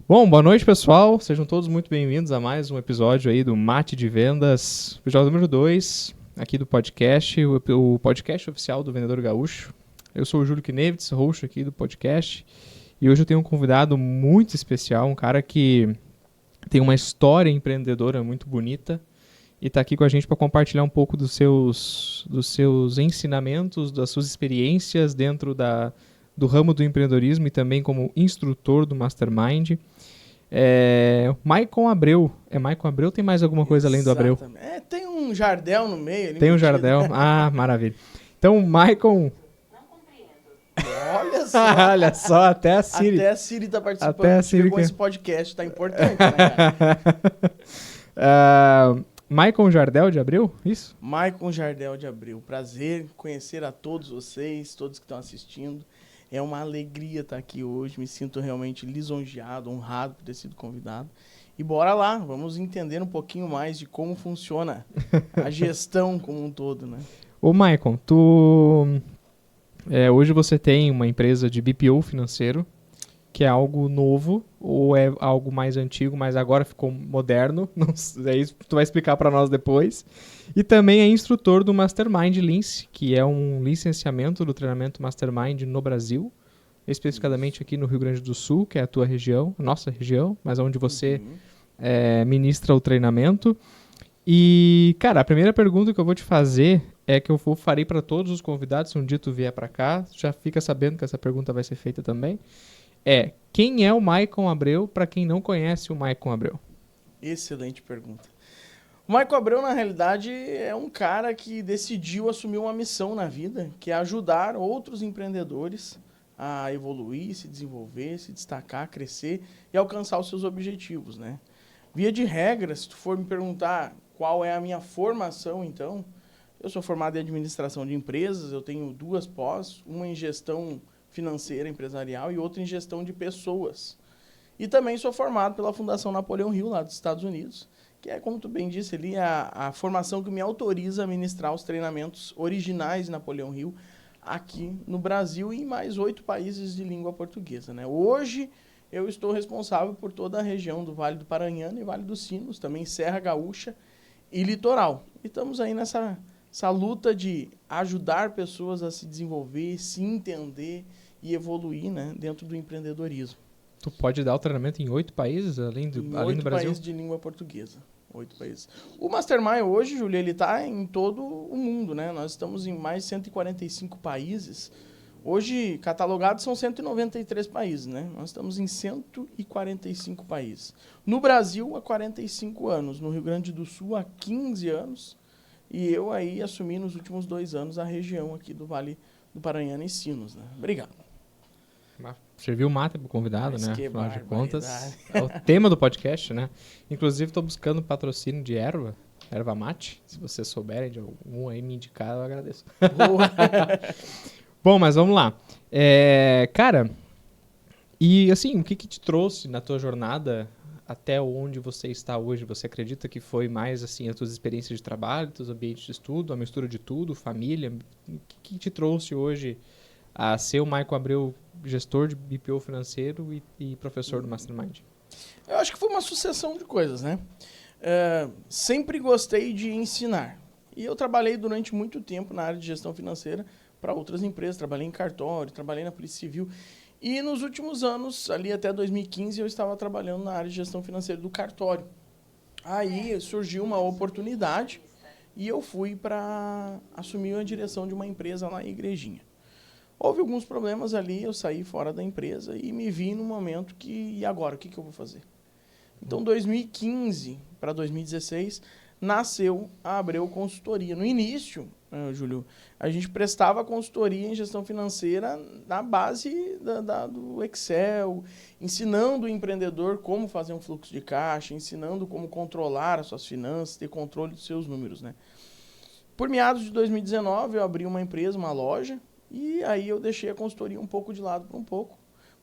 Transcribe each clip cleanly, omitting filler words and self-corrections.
Bom, boa noite, pessoal. Sejam todos muito bem-vindos a mais um episódio aí do Mate de Vendas, episódio número 2, aqui do podcast, o podcast oficial do Vendedor Gaúcho. Eu sou o Júlio Knevitz, host aqui do podcast, e hoje eu tenho um convidado muito especial, um cara que tem uma história empreendedora muito bonita e está aqui com a gente para compartilhar um pouco dos seus ensinamentos, das suas experiências dentro do ramo do empreendedorismo e também como instrutor do Mastermind. Maicon Abreu. É Maicon Abreu ou tem mais alguma coisa além do Abreu? Tem um Jardel no meio. Ali tem um Jardel. Ah, maravilha. Então, Maicon... Não compreendo. Olha só. Olha só, até a Siri. Até a Siri tá participando. Até a Siri com esse podcast, tá importante, né, cara? Maicon Jardel de Abreu, isso? Maicon Jardel de Abreu. Prazer conhecer a todos vocês, todos que estão assistindo. É uma alegria estar aqui hoje, me sinto realmente lisonjeado, honrado por ter sido convidado. E bora lá, vamos entender um pouquinho mais de como funciona a gestão como um todo, né? Ô Maicon, hoje você tem uma empresa de BPO financeiro, que é algo novo, ou é algo mais antigo, mas agora ficou moderno, não sei, tu vai explicar para nós depois. E também é instrutor do Mastermind Lince, que é um licenciamento do treinamento Mastermind no Brasil, especificadamente aqui no Rio Grande do Sul, que é a tua região, a nossa região, mas onde você ministra o treinamento. E, cara, a primeira pergunta que eu vou te fazer é que farei para todos os convidados, se um dia tu vier para cá, já fica sabendo que essa pergunta vai ser feita também. Quem é o Maicon Abreu, para quem não conhece o Maicon Abreu? Excelente pergunta. O Maicon Abreu, na realidade, é um cara que decidiu assumir uma missão na vida, que é ajudar outros empreendedores a evoluir, se desenvolver, se destacar, crescer e alcançar os seus objetivos, né? Via de regra, se tu for me perguntar qual é a minha formação, então, eu sou formado em administração de empresas, eu tenho 2 pós, uma em gestão financeira empresarial e outra em gestão de pessoas. E também sou formado pela Fundação Napoleão Hill, lá dos Estados Unidos, que é, como tu bem disse ali, a formação que me autoriza a ministrar os treinamentos originais de Napoleão Hill aqui no Brasil e em mais 8 países de língua portuguesa, né? Hoje eu estou responsável por toda a região do Vale do Paranhana e Vale dos Sinos, também Serra Gaúcha e Litoral. E estamos aí nessa luta de ajudar pessoas a se desenvolver, se entender e evoluir, né, dentro do empreendedorismo. Tu pode dar o treinamento em 8 países, além do Brasil? 8 países de língua portuguesa. 8 países. O Mastermind hoje, Júlio, ele está em todo o mundo, né? Nós estamos em mais de 145 países. Hoje, catalogados são 193 países, né? Nós estamos em 145 países. No Brasil, há 45 anos. No Rio Grande do Sul, há 15 anos. E eu aí assumi nos últimos 2 anos a região aqui do Vale do Paranhana e Sinos, né? Obrigado. Serviu mate pro convidado, Mas né? que Afinal de contas, barbaridade. é o tema do podcast, né? Inclusive, estou buscando patrocínio de erva mate. Se vocês souberem de algum aí me indicar, eu agradeço. Bom, mas vamos lá. Cara, e assim, o que te trouxe na tua jornada até onde você está hoje? Você acredita que foi mais assim as tuas experiências de trabalho, teus ambientes de estudo, a mistura de tudo, família? O que te trouxe hoje a ser o Maicon Abreu, gestor de BPO financeiro e professor do Mastermind? Eu acho que foi uma sucessão de coisas, né? Sempre gostei de ensinar. E eu trabalhei durante muito tempo na área de gestão financeira para outras empresas. Trabalhei em cartório, trabalhei na Polícia Civil. E nos últimos anos, ali até 2015, eu estava trabalhando na área de gestão financeira do cartório. Aí surgiu uma oportunidade e eu fui para assumir a direção de uma empresa lá em Igrejinha. Houve alguns problemas ali, eu saí fora da empresa e me vi no momento que, e agora, o que eu vou fazer? Então, 2015 para 2016, nasceu a Abreu Consultoria. No início, Júlio, a gente prestava consultoria em gestão financeira na base do Excel, ensinando o empreendedor como fazer um fluxo de caixa, ensinando como controlar as suas finanças, ter controle dos seus números, né? Por meados de 2019, eu abri uma empresa, uma loja, e aí eu deixei a consultoria um pouco de lado por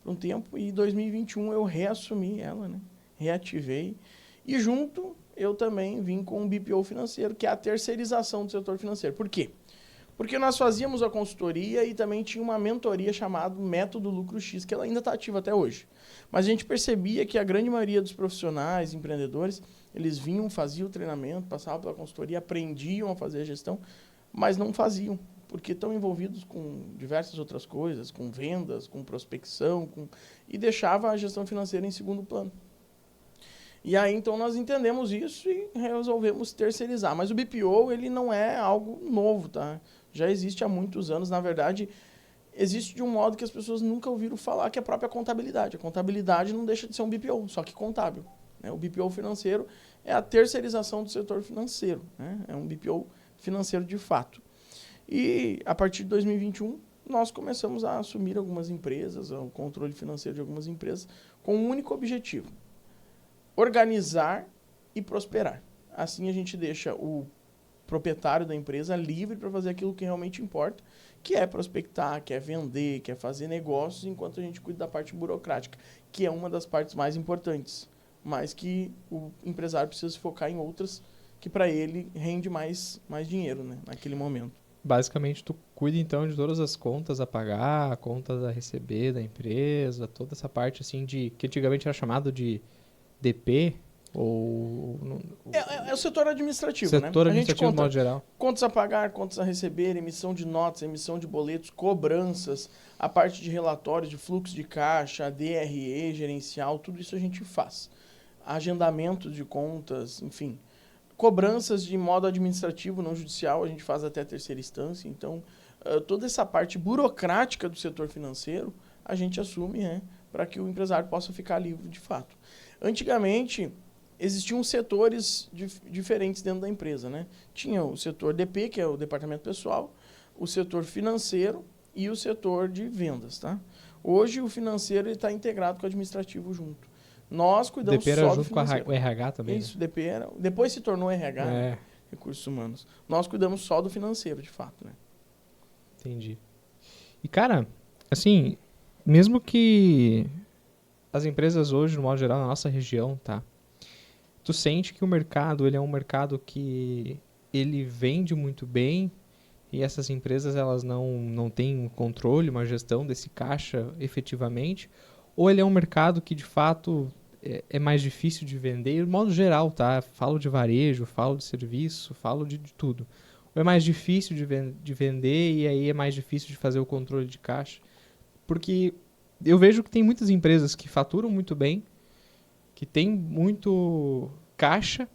um tempo, e em 2021 eu reassumi ela, né? Reativei, e junto eu também vim com o BPO financeiro, que é a terceirização do setor financeiro. Por quê? Porque nós fazíamos a consultoria e também tinha uma mentoria chamada Método Lucro X, que ela ainda está ativa até hoje. Mas a gente percebia que a grande maioria dos profissionais, empreendedores, eles vinham, faziam o treinamento, passavam pela consultoria, aprendiam a fazer a gestão, mas não faziam, porque estão envolvidos com diversas outras coisas, com vendas, com prospecção, e deixava a gestão financeira em segundo plano. E aí, então, nós entendemos isso e resolvemos terceirizar. Mas o BPO, ele não é algo novo, tá? Já existe há muitos anos. Na verdade, existe de um modo que as pessoas nunca ouviram falar, que é a própria contabilidade. A contabilidade não deixa de ser um BPO, só que contábil, né? O BPO financeiro é a terceirização do setor financeiro, né? É um BPO financeiro de fato. E, a partir de 2021, nós começamos a assumir algumas empresas, o controle financeiro de algumas empresas, com um único objetivo: organizar e prosperar. Assim a gente deixa o proprietário da empresa livre para fazer aquilo que realmente importa, que é prospectar, que é vender, que é fazer negócios, enquanto a gente cuida da parte burocrática, que é uma das partes mais importantes, mas que o empresário precisa se focar em outras, que para ele rende mais dinheiro, né, naquele momento. Basicamente, tu cuida então de todas as contas a pagar, contas a receber da empresa, toda essa parte assim de que antigamente era chamado de DP ou É o setor administrativo, né? setor A gente administrativo de conta modo geral. contas a pagar, contas a receber, emissão de notas, emissão de boletos, cobranças, a parte de relatórios de fluxo de caixa, DRE, gerencial, tudo isso a gente faz. Agendamento de contas, enfim. Cobranças de modo administrativo, não judicial, a gente faz até a terceira instância. Então, toda essa parte burocrática do setor financeiro, a gente assume, né, para que o empresário possa ficar livre de fato. Antigamente, existiam setores diferentes dentro da empresa, né? Tinha o setor DP, que é o departamento pessoal, o setor financeiro e o setor de vendas, tá? Hoje, o financeiro está integrado com o administrativo junto. Nós cuidamos DP era só do junto com financeiro. o RH também. Isso, DP era... Depois se tornou RH, né? né? Recursos Humanos. Nós cuidamos só do financeiro, de fato, né? Entendi. E, cara, assim, mesmo que as empresas hoje, no modo geral, na nossa região, tá? Tu sente que o mercado, ele é um mercado que ele vende muito bem e essas empresas, elas não têm um controle, uma gestão desse caixa efetivamente? Ou ele é um mercado que, de fato, é mais difícil de vender? De modo geral, tá? Falo de varejo, falo de serviço, falo de tudo. Ou é mais difícil de vender e aí é mais difícil de fazer o controle de caixa? Porque eu vejo que tem muitas empresas que faturam muito bem, que tem muito caixa,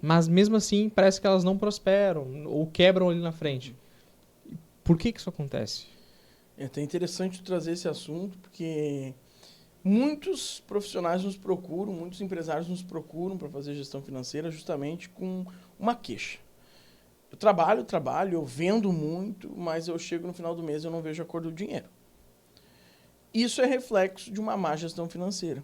mas mesmo assim parece que elas não prosperam ou quebram ali na frente. Por que isso acontece? É até interessante trazer esse assunto, porque muitos profissionais nos procuram, muitos empresários nos procuram para fazer gestão financeira justamente com uma queixa. Eu trabalho, eu vendo muito, mas eu chego no final do mês e eu não vejo a cor do dinheiro. Isso é reflexo de uma má gestão financeira.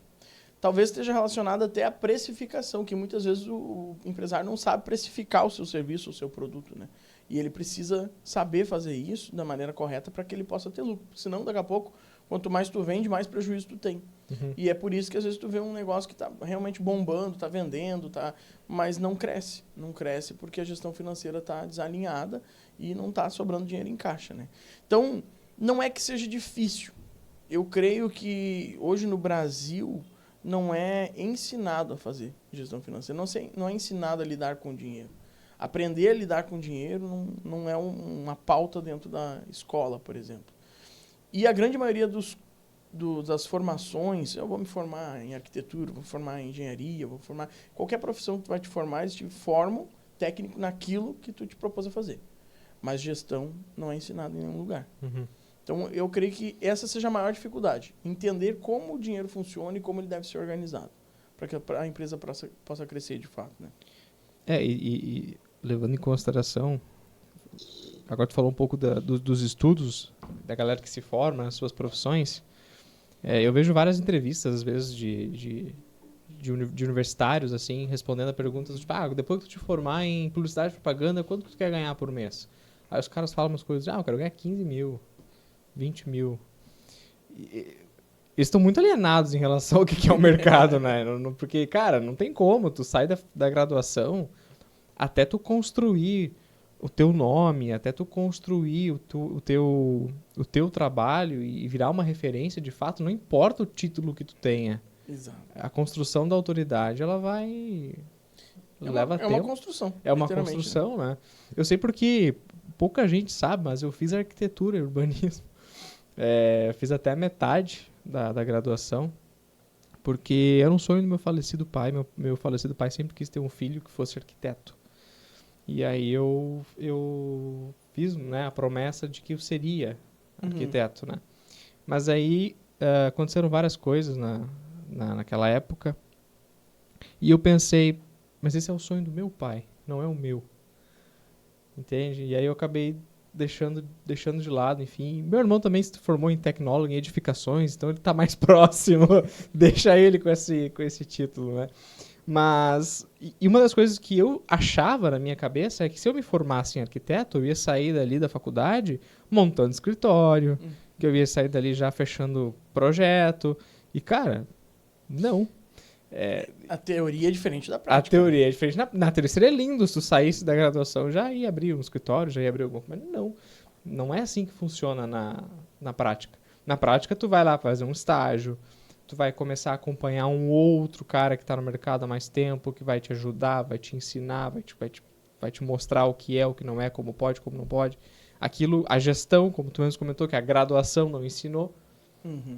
Talvez esteja relacionado até à precificação, que muitas vezes o empresário não sabe precificar o seu serviço, o seu produto, né? E ele precisa saber fazer isso da maneira correta para que ele possa ter lucro. Senão, daqui a pouco, quanto mais tu vende, mais prejuízo tu tem. Uhum. E é por isso que às vezes tu vê um negócio que está realmente bombando, está vendendo, mas não cresce. Não cresce porque a gestão financeira está desalinhada e não está sobrando dinheiro em caixa, né? Então, não é que seja difícil. Eu creio que hoje no Brasil não é ensinado a fazer gestão financeira, não é ensinado a lidar com dinheiro. Aprender a lidar com dinheiro não é uma pauta dentro da escola, por exemplo. E a grande maioria das formações, eu vou me formar em arquitetura, vou formar em engenharia, vou formar... Qualquer profissão que tu vai te formar, eles te formam técnico naquilo que tu te propôs a fazer. Mas gestão não é ensinada em nenhum lugar. Uhum. Então, eu creio que essa seja a maior dificuldade. Entender como o dinheiro funciona e como ele deve ser organizado. Para que a empresa possa crescer de fato, né? E levando em consideração, agora tu falou um pouco dos estudos, da galera que se forma nas suas profissões, eu vejo várias entrevistas, às vezes, de universitários, assim, respondendo a perguntas, tipo, depois que tu te formar em publicidade e propaganda, quanto que tu quer ganhar por mês? Aí os caras falam umas coisas, eu quero ganhar 15 mil, 20 mil. Eles estão muito alienados em relação ao que é o mercado, né? Porque, cara, não tem como, tu sai da graduação... Até tu construir o teu nome, até tu construir o teu trabalho e virar uma referência de fato, não importa o título que tu tenha. Exato. A construção da autoridade, ela vai... leva tempo. É uma construção. É uma literalmente, construção, né? Eu sei porque pouca gente sabe, mas eu fiz arquitetura e urbanismo. Fiz até a metade da graduação, porque era um sonho do meu falecido pai. Meu falecido pai sempre quis ter um filho que fosse arquiteto. E aí eu fiz, né, a promessa de que eu seria arquiteto, né? Mas aí aconteceram várias coisas naquela época. E eu pensei, mas esse é o sonho do meu pai, não é o meu. Entende? E aí eu acabei deixando de lado, enfim. Meu irmão também se formou em tecnólogo, em edificações, então ele tá mais próximo. Deixa ele com esse título, né? Mas, e uma das coisas que eu achava na minha cabeça é que se eu me formasse em arquiteto, eu ia sair dali da faculdade montando escritório, que eu ia sair dali já fechando projeto. E, cara, não. A teoria é diferente da prática. A teoria é diferente. Na teoria seria lindo se tu saísse da graduação, já ia abrir um escritório, já ia abrir algum... Mas não é assim que funciona na prática. Na prática, tu vai lá fazer um estágio, tu vai começar a acompanhar um outro cara que está no mercado há mais tempo, que vai te ajudar, vai te ensinar, vai te mostrar o que é, o que não é, como pode, como não pode. Aquilo, a gestão, como tu mesmo comentou, que a graduação não ensinou.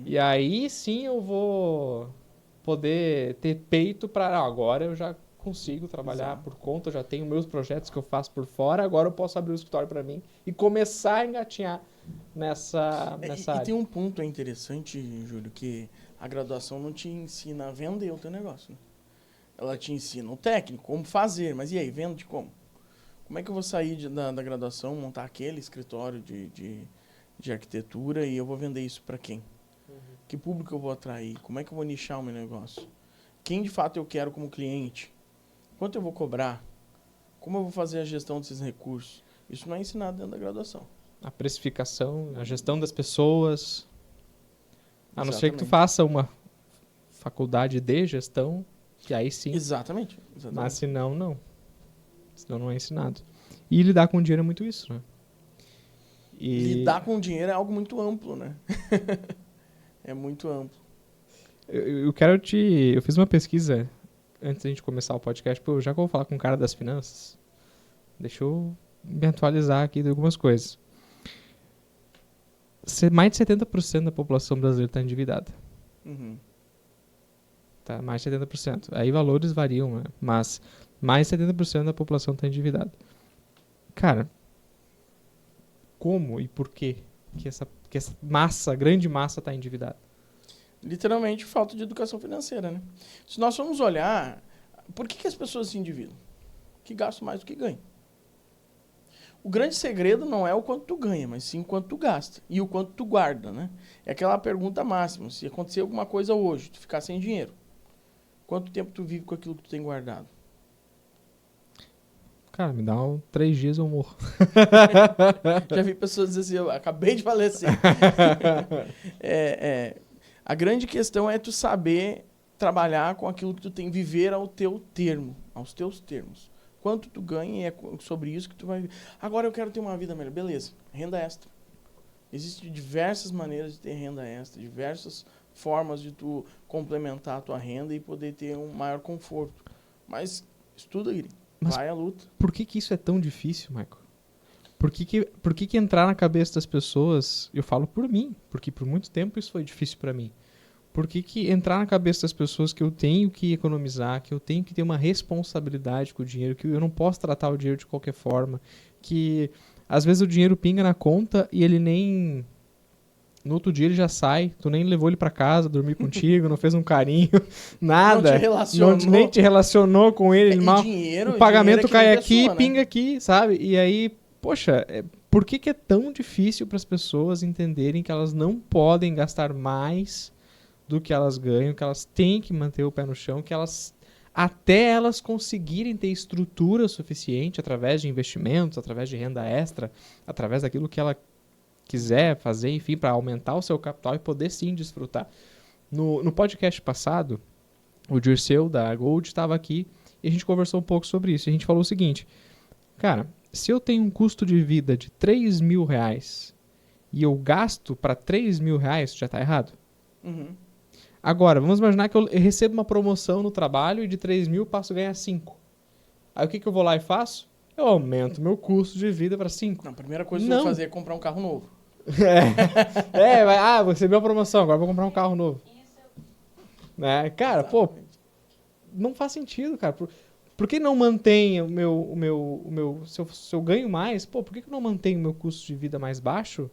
E aí sim eu vou poder ter peito para... agora eu já consigo trabalhar por conta, eu já tenho meus projetos que eu faço por fora, agora eu posso abrir o escritório para mim e começar a engatinhar nessa área. E tem um ponto interessante, Júlio, que a graduação não te ensina a vender o teu negócio. Né? Ela te ensina o técnico, como fazer, mas e aí, vende como? Como é que eu vou sair da graduação, montar aquele escritório de arquitetura e eu vou vender isso para quem? Que público eu vou atrair? Como é que eu vou nichar o meu negócio? Quem de fato eu quero como cliente? Quanto eu vou cobrar? Como eu vou fazer a gestão desses recursos? Isso não é ensinado dentro da graduação. A precificação, a gestão das pessoas. A não ser que tu Exatamente. faça uma faculdade de gestão, que aí sim. Exatamente. Mas senão, não. Senão não é ensinado. E lidar com dinheiro é muito isso, né? Lidar com dinheiro é algo muito amplo, né? É muito amplo. Eu fiz uma pesquisa antes da gente começar o podcast, já que eu vou falar com o cara das finanças, deixa eu me atualizar aqui de algumas coisas. Mais de 70% da população brasileira está endividada. Tá? Mais de 70%. Aí valores variam, né? Mas mais de 70% da população está endividada. Cara, como e por quê que essa grande massa está endividada? Literalmente falta de educação financeira, né? Se nós formos olhar, por que as pessoas se endividam? Que gastam mais do que ganham. O grande segredo não é o quanto tu ganha, mas sim o quanto tu gasta e o quanto tu guarda, né? É aquela pergunta máxima, se acontecer alguma coisa hoje, tu ficar sem dinheiro, quanto tempo tu vive com aquilo que tu tem guardado? Cara, me dá 3 dias eu morro. Já vi pessoas dizer assim, eu acabei de falecer. A grande questão é tu saber trabalhar com aquilo que tu tem, viver ao teu termo, aos teus termos. Quanto tu ganha e é sobre isso que tu vai... Agora eu quero ter uma vida melhor. Beleza, renda extra. Existem diversas maneiras de ter renda extra, diversas formas de tu complementar a tua renda e poder ter um maior conforto. Mas estuda, Guilherme. Vai à luta. Por que isso é tão difícil, Michael? Por que entrar na cabeça das pessoas... Eu falo por mim, porque por muito tempo isso foi difícil para mim. Por que entrar na cabeça das pessoas que eu tenho que economizar, que eu tenho que ter uma responsabilidade com o dinheiro, que eu não posso tratar o dinheiro de qualquer forma, que às vezes o dinheiro pinga na conta e ele nem... No outro dia ele já sai, tu nem levou ele pra casa, dormir contigo, não fez um carinho, nada. Não te relacionou. Nem te relacionou com ele. Dinheiro, o pagamento dinheiro cai é aqui, pessoa, pinga né? aqui, sabe? E aí, poxa, por que é tão difícil para as pessoas entenderem que elas não podem gastar mais do que elas ganham, que elas têm que manter o pé no chão, que até elas conseguirem ter estrutura suficiente através de investimentos, através de renda extra, através daquilo que ela quiser fazer, enfim, para aumentar o seu capital e poder sim desfrutar. No podcast passado, o Dirceu da Gold estava aqui e a gente conversou um pouco sobre isso. A gente falou o seguinte, cara, Se eu tenho um custo de vida de R$ 3.000 e eu gasto para R$ 3.000, já está errado. Uhum. Agora, vamos imaginar que eu recebo uma promoção no trabalho e de 3.000 passo a ganhar 5. Aí o que eu vou lá e faço? Eu aumento meu custo de vida para 5. Não, a primeira coisa que eu vou fazer é comprar um carro novo. Vou receber uma promoção, agora vou comprar um carro novo. Né? Cara, pô, não faz sentido, cara. Por que não mantém se eu ganho mais, pô, por que eu não mantenho o meu custo de vida mais baixo?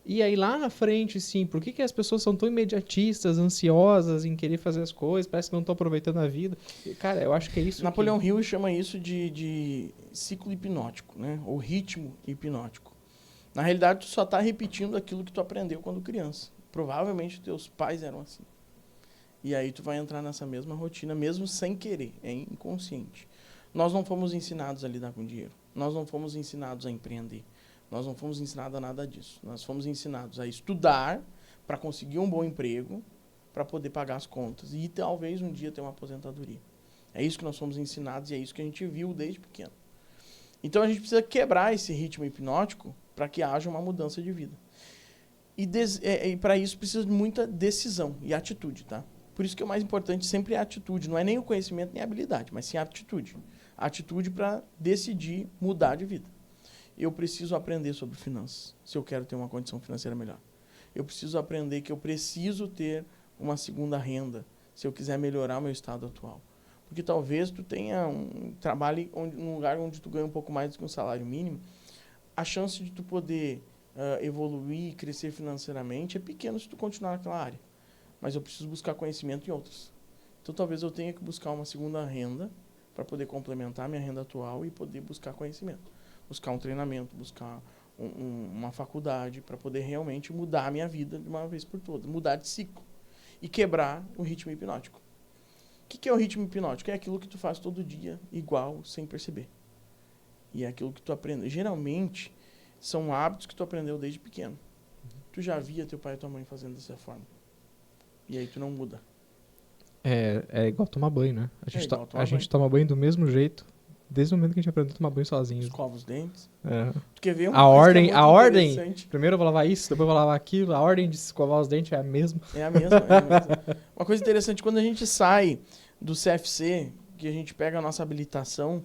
E aí lá na frente, sim, por que as pessoas são tão imediatistas, ansiosas em querer fazer as coisas, parece que não estão aproveitando a vida? Cara, eu acho que é isso. Napoleão Hill chama isso de ciclo hipnótico, né? Ou ritmo hipnótico. Na realidade, tu só está repetindo aquilo que tu aprendeu quando criança. Provavelmente teus pais eram assim. E aí tu vai entrar nessa mesma rotina, mesmo sem querer, é inconsciente. Nós não fomos ensinados a lidar com dinheiro. Nós não fomos ensinados a empreender. Nós não fomos ensinados a nada disso. Nós fomos ensinados a estudar para conseguir um bom emprego, para poder pagar as contas e talvez um dia ter uma aposentadoria. É isso que nós fomos ensinados e é isso que a gente viu desde pequeno. Então a gente precisa quebrar esse ritmo hipnótico para que haja uma mudança de vida. E para isso precisa de muita decisão e atitude, tá? Por isso que o mais importante sempre é a atitude. Não é nem o conhecimento nem a habilidade, mas sim a atitude. A atitude para decidir mudar de vida. Eu preciso aprender sobre finanças, se eu quero ter uma condição financeira melhor. Eu preciso aprender que eu preciso ter uma segunda renda, se eu quiser melhorar o meu estado atual. Porque talvez tu tenha um trabalho num lugar onde tu ganha um pouco mais do que um salário mínimo, a chance de tu poder evoluir e crescer financeiramente é pequena se tu continuar naquela área. Mas eu preciso buscar conhecimento em outras. Então talvez eu tenha que buscar uma segunda renda para poder complementar a minha renda atual e poder buscar conhecimento. Buscar um treinamento, buscar uma faculdade para poder realmente mudar a minha vida de uma vez por todas. Mudar de ciclo. E quebrar o ritmo hipnótico. O que é o ritmo hipnótico? É aquilo que tu faz todo dia, igual, sem perceber. E é aquilo que tu aprende. Geralmente, são hábitos que tu aprendeu desde pequeno. Tu já via teu pai e tua mãe fazendo dessa forma. E aí tu não muda. É igual tomar banho, né? A gente banho. toma banho do mesmo jeito, desde o momento que a gente aprendeu a tomar banho sozinho. Escova os dentes. É. Tu quer ver a ordem, primeiro eu vou lavar isso, depois eu vou lavar aquilo, a ordem de escovar os dentes é a mesma. É a mesma. Uma coisa interessante, quando a gente sai do CFC, que a gente pega a nossa habilitação,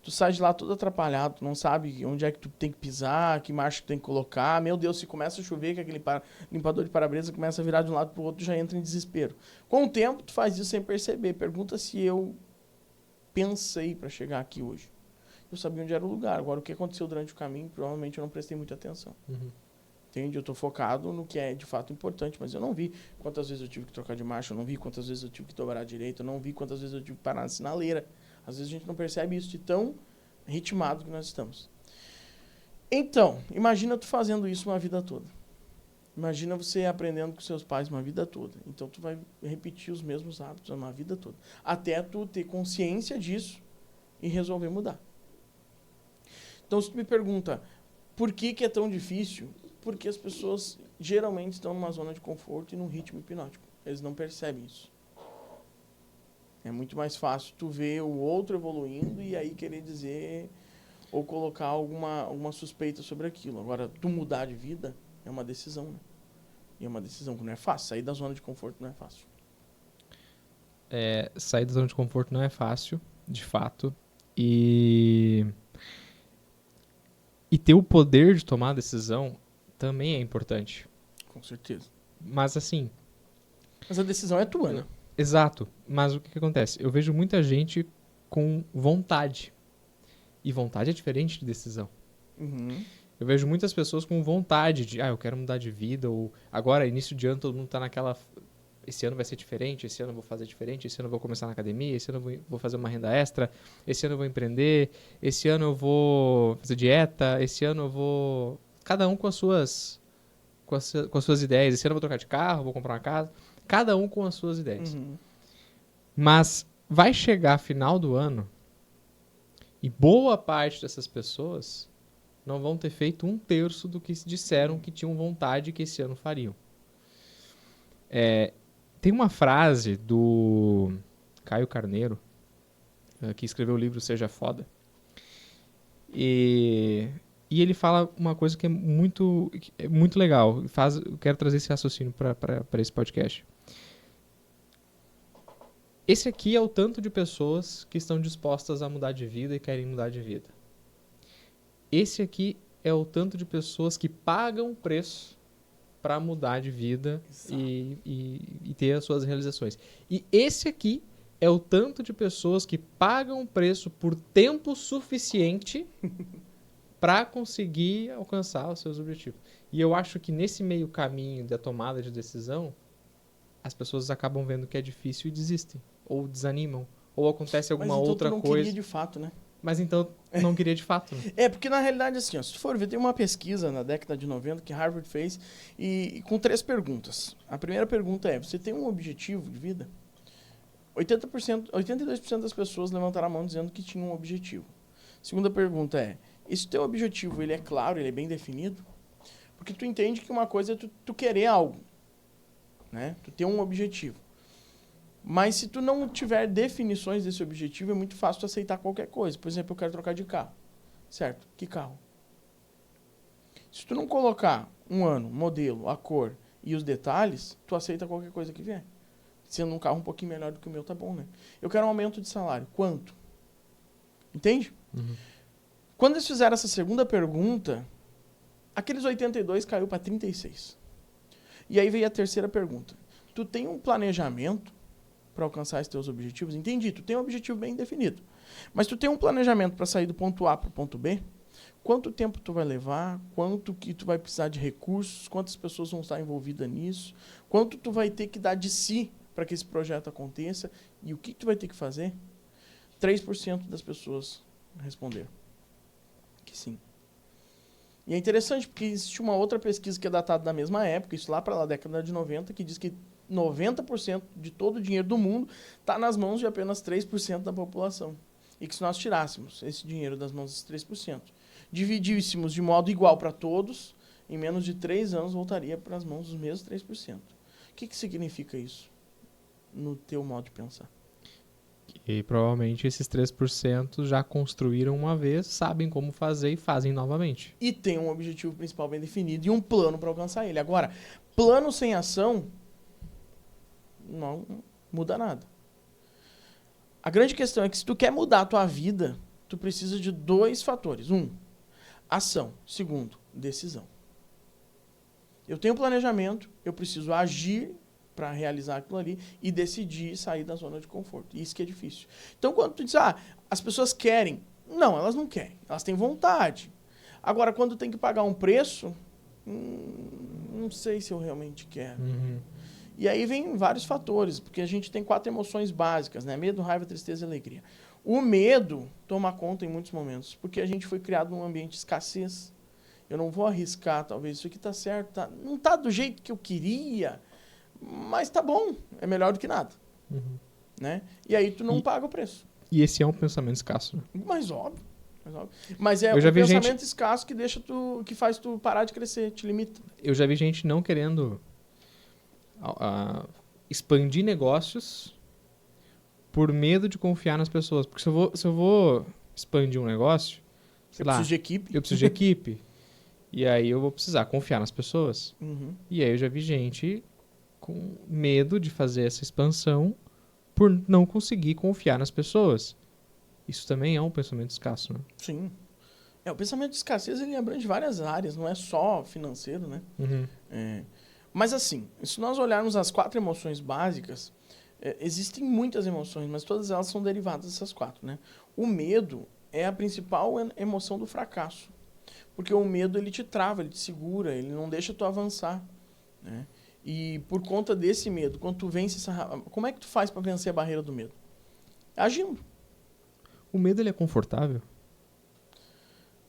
tu sai de lá todo atrapalhado, tu não sabe onde é que tu tem que pisar, que marcha tu tem que colocar. Meu Deus, se começa a chover, que aquele limpador de para-brisa começa a virar de um lado pro outro, tu já entra em desespero. Com o tempo, tu faz isso sem perceber. Pergunta se eu pensei para chegar aqui hoje. Eu sabia onde era o lugar. Agora, o que aconteceu durante o caminho, provavelmente eu não prestei muita atenção. Uhum. Entende? Eu estou focado no que é de fato importante, mas eu não vi quantas vezes eu tive que trocar de marcha, eu não vi quantas vezes eu tive que dobrar à direita, eu não vi quantas vezes eu tive que parar na sinaleira. Às vezes a gente não percebe isso de tão ritmado que nós estamos. Então, imagina tu fazendo isso uma vida toda. Imagina você aprendendo com seus pais uma vida toda. Então tu vai repetir os mesmos hábitos uma vida toda. Até tu ter consciência disso e resolver mudar. Então se tu me pergunta, por que é tão difícil? Porque as pessoas geralmente estão numa zona de conforto e num ritmo hipnótico. Eles não percebem isso. É muito mais fácil tu ver o outro evoluindo e aí querer dizer ou colocar alguma suspeita sobre aquilo. Agora, tu mudar de vida é uma decisão, né? E é uma decisão que não é fácil. Sair da zona de conforto não é fácil. Sair da zona de conforto não é fácil, de fato. E ter o poder de tomar a decisão também é importante. Com certeza. Mas assim... Mas a decisão é tua, né? Exato. Mas o que acontece? Eu vejo muita gente com vontade. E vontade é diferente de decisão. Uhum. Eu vejo muitas pessoas com vontade de, eu quero mudar de vida, ou agora, início de ano, todo mundo tá naquela... Esse ano vai ser diferente, esse ano eu vou fazer diferente, esse ano eu vou começar na academia, esse ano eu vou fazer uma renda extra, esse ano eu vou empreender, esse ano eu vou fazer dieta, esse ano eu vou... Cada um com as suas ideias. Esse ano eu vou trocar de carro, vou comprar uma casa. Cada um com as suas ideias. Uhum. Mas vai chegar final do ano e boa parte dessas pessoas não vão ter feito 1/3 do que disseram que tinham vontade que esse ano fariam. Tem uma frase do Caio Carneiro, que escreveu o livro Seja Foda, E ele fala uma coisa que é muito legal. Eu quero trazer esse raciocínio para esse podcast. Esse aqui é o tanto de pessoas que estão dispostas a mudar de vida e querem mudar de vida. Esse aqui é o tanto de pessoas que pagam preço para mudar de vida e ter as suas realizações. E esse aqui é o tanto de pessoas que pagam preço por tempo suficiente para conseguir alcançar os seus objetivos. E eu acho que nesse meio caminho da tomada de decisão, as pessoas acabam vendo que é difícil e desistem. Ou desanimam. Ou acontece alguma outra coisa. Mas então tu não queria de fato, né? Mas então não queria de fato. Né? Porque na realidade, assim, ó, se tu for ver, tem uma pesquisa na década de 90 que Harvard fez e com 3 perguntas. A primeira pergunta é, você tem um objetivo de vida? 82% das pessoas levantaram a mão dizendo que tinham um objetivo. Segunda pergunta é, esse teu objetivo, ele é claro, ele é bem definido? Porque tu entende que uma coisa é tu querer algo, né? Tu ter um objetivo. Mas se tu não tiver definições desse objetivo, é muito fácil tu aceitar qualquer coisa. Por exemplo, eu quero trocar de carro. Certo? Que carro? Se tu não colocar um ano, modelo, a cor e os detalhes, tu aceita qualquer coisa que vier. Sendo um carro um pouquinho melhor do que o meu, tá bom, né? Eu quero um aumento de salário. Quanto? Entende? Uhum. Quando eles fizeram essa segunda pergunta, aqueles 82 caiu para 36. E aí veio a terceira pergunta. Tu tem um planejamento para alcançar esses teus objetivos? Entendi, tu tem um objetivo bem definido. Mas tu tem um planejamento para sair do ponto A para o ponto B? Quanto tempo tu vai levar? Quanto que tu vai precisar de recursos? Quantas pessoas vão estar envolvidas nisso? Quanto tu vai ter que dar de si para que esse projeto aconteça? E o que tu vai ter que fazer? 3% das pessoas responderam que sim. E é interessante porque existe uma outra pesquisa que é datada da mesma época, isso lá para a década de 90, que diz que 90% de todo o dinheiro do mundo está nas mãos de apenas 3% da população. E que se nós tirássemos esse dinheiro das mãos desses 3%, dividíssemos de modo igual para todos, em menos de 3 anos voltaria para as mãos dos mesmos 3%. O que significa isso no teu modo de pensar? E provavelmente esses 3% já construíram uma vez, sabem como fazer e fazem novamente. E tem um objetivo principal bem definido e um plano para alcançar ele. Agora, plano sem ação não muda nada. A grande questão é que se tu quer mudar a tua vida, tu precisa de 2 fatores. 1, ação. 2, decisão. Eu tenho planejamento, eu preciso agir para realizar aquilo ali e decidir sair da zona de conforto. Isso que é difícil. Então, quando tu diz, as pessoas querem. Não, elas não querem. Elas têm vontade. Agora, quando tem que pagar um preço, não sei se eu realmente quero. Uhum. E aí vem vários fatores, porque a gente tem 4 emoções básicas, né? Medo, raiva, tristeza e alegria. O medo toma conta em muitos momentos, porque a gente foi criado num ambiente de escassez. Eu não vou arriscar, talvez, isso aqui tá certo, não tá do jeito que eu queria, mas tá bom, é melhor do que nada. Uhum. Né? E aí tu não paga o preço. E esse é um pensamento escasso. Né? Mas óbvio. Mas é um pensamento escasso que que faz tu parar de crescer, te limita. Eu já vi gente não querendo expandir negócios por medo de confiar nas pessoas. Porque se eu vou expandir um negócio, sei lá, preciso de equipe. Eu preciso de equipe. E aí eu vou precisar confiar nas pessoas. Uhum. E aí eu já vi gente com medo de fazer essa expansão por não conseguir confiar nas pessoas. Isso também é um pensamento escasso, né? Sim. O pensamento de escassez ele abrange várias áreas, não é só financeiro, né? Uhum. Mas assim, se nós olharmos as 4 emoções básicas, existem muitas emoções, mas todas elas são derivadas dessas 4, né? O medo é a principal emoção do fracasso. Porque o medo ele te trava, ele te segura, ele não deixa tu avançar, né? E por conta desse medo, quando tu vence como é que tu faz para vencer a barreira do medo? Agindo. O medo ele é confortável?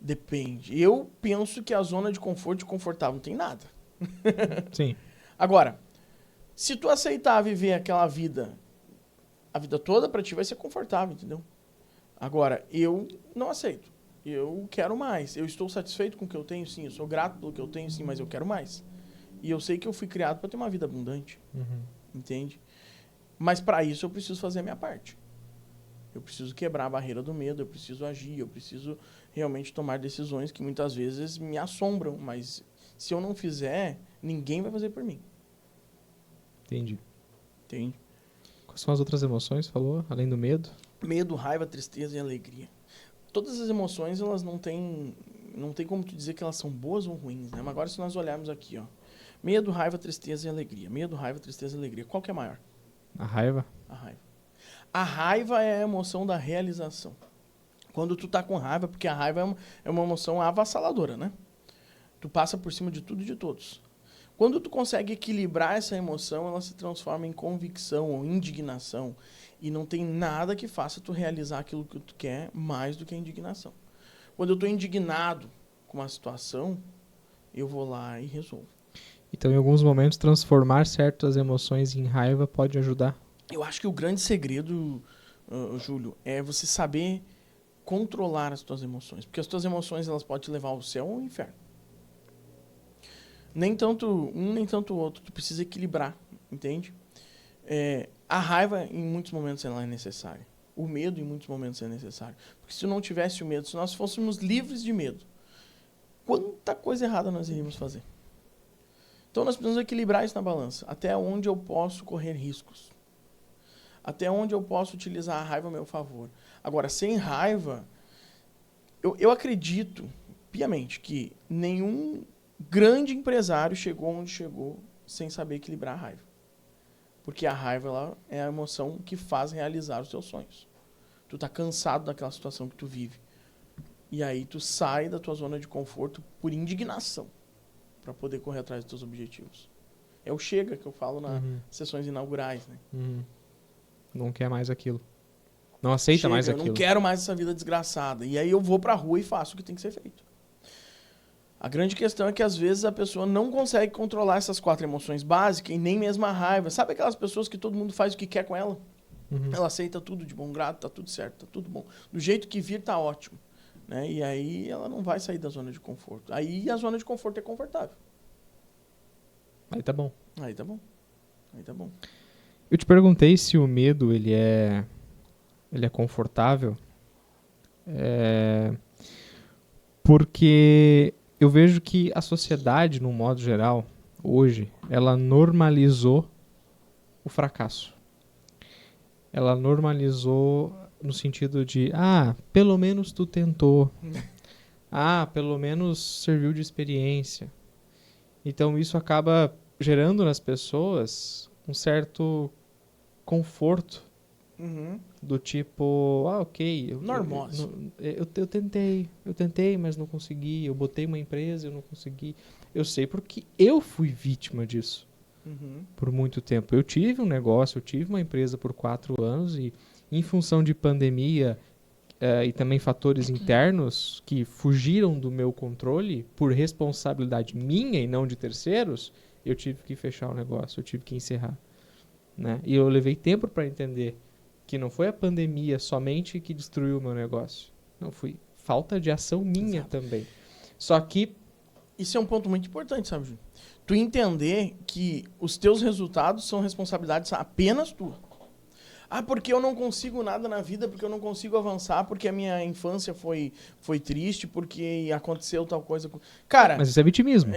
Depende. Eu penso que a zona de conforto e confortável não tem nada. Sim. Agora, se tu aceitar viver aquela vida a vida toda, pra ti vai ser confortável, entendeu? Agora, eu não aceito. Eu quero mais. Eu estou satisfeito com o que eu tenho, sim. Eu sou grato pelo que eu tenho, sim, mas eu quero mais. E eu sei que eu fui criado para ter uma vida abundante. Uhum. Entende? Mas para isso eu preciso fazer a minha parte. Eu preciso quebrar a barreira do medo, eu preciso agir, eu preciso realmente tomar decisões que muitas vezes me assombram, mas se eu não fizer, ninguém vai fazer por mim. Entendi. Entende? Quais são as outras emoções, falou? Além do medo? Medo, raiva, tristeza e alegria. Todas as emoções, elas não tem como tu dizer que elas são boas ou ruins, né? Mas agora se nós olharmos aqui, ó. Medo, raiva, tristeza e alegria. Medo, raiva, tristeza e alegria. Qual que é maior? A raiva? A raiva. A raiva é a emoção da realização. Quando tu tá com raiva, porque a raiva é uma emoção avassaladora, né? Tu passa por cima de tudo e de todos. Quando tu consegue equilibrar essa emoção, ela se transforma em convicção ou indignação. E não tem nada que faça tu realizar aquilo que tu quer mais do que a indignação. Quando eu tô indignado com uma situação, eu vou lá e resolvo. Então, em alguns momentos, transformar certas emoções em raiva pode ajudar. Eu acho que o grande segredo, Júlio, é você saber controlar as tuas emoções. Porque as tuas emoções, elas podem te levar ao céu ou ao inferno. Nem tanto um, nem tanto o outro. Tu precisa equilibrar, entende? A raiva, em muitos momentos, ela é necessária. O medo, em muitos momentos, é necessário. Porque se não tivesse o medo, se nós fôssemos livres de medo, quanta coisa errada nós iríamos fazer. Então, nós precisamos equilibrar isso na balança. Até onde eu posso correr riscos. Até onde eu posso utilizar a raiva a meu favor. Agora, sem raiva, eu acredito piamente que nenhum grande empresário chegou onde chegou sem saber equilibrar a raiva. Porque a raiva ela é a emoção que faz realizar os teus sonhos. Tu tá cansado daquela situação que tu vive. E aí tu sai da tua zona de conforto por indignação para poder correr atrás dos teus objetivos. É o chega que eu falo nas sessões inaugurais, né? Não quer mais aquilo. Não aceita Chega, mais eu aquilo. não quero mais essa vida desgraçada. E aí eu vou pra rua e faço o que tem que ser feito. A grande questão é que às vezes a pessoa não consegue controlar essas 4 emoções básicas e nem mesmo a raiva. Sabe aquelas pessoas que todo mundo faz o que quer com ela? Ela aceita tudo de bom grado, tá tudo certo, tá tudo bom. Do jeito que vir, tá ótimo. Né? E aí ela não vai sair da zona de conforto. Aí a zona de conforto é confortável. Aí tá bom. Aí tá bom. Aí tá bom. Eu te perguntei se o medo ele é confortável, porque eu vejo que a sociedade, no modo geral, hoje, ela normalizou o fracasso. Ela normalizou no sentido de, pelo menos tu tentou. Pelo menos serviu de experiência. Então isso acaba gerando nas pessoas um certo conforto do tipo, ok, eu tentei, mas não consegui, eu botei uma empresa, eu não consegui. Eu sei porque eu fui vítima disso por muito tempo. Eu tive um negócio, eu tive uma empresa por 4 anos e em função de pandemia e também fatores internos que fugiram do meu controle por responsabilidade minha e não de terceiros, eu tive que fechar o negócio, eu tive que encerrar. Né? E eu levei tempo para entender que não foi a pandemia somente que destruiu o meu negócio. Não, foi falta de ação minha também. Só que... Isso é um ponto muito importante, sabe, Júlio? Tu entender que os teus resultados são responsabilidades apenas tua. Porque eu não consigo nada na vida, porque eu não consigo avançar, porque a minha infância foi triste, porque aconteceu tal coisa. Cara... Mas isso é vitimismo.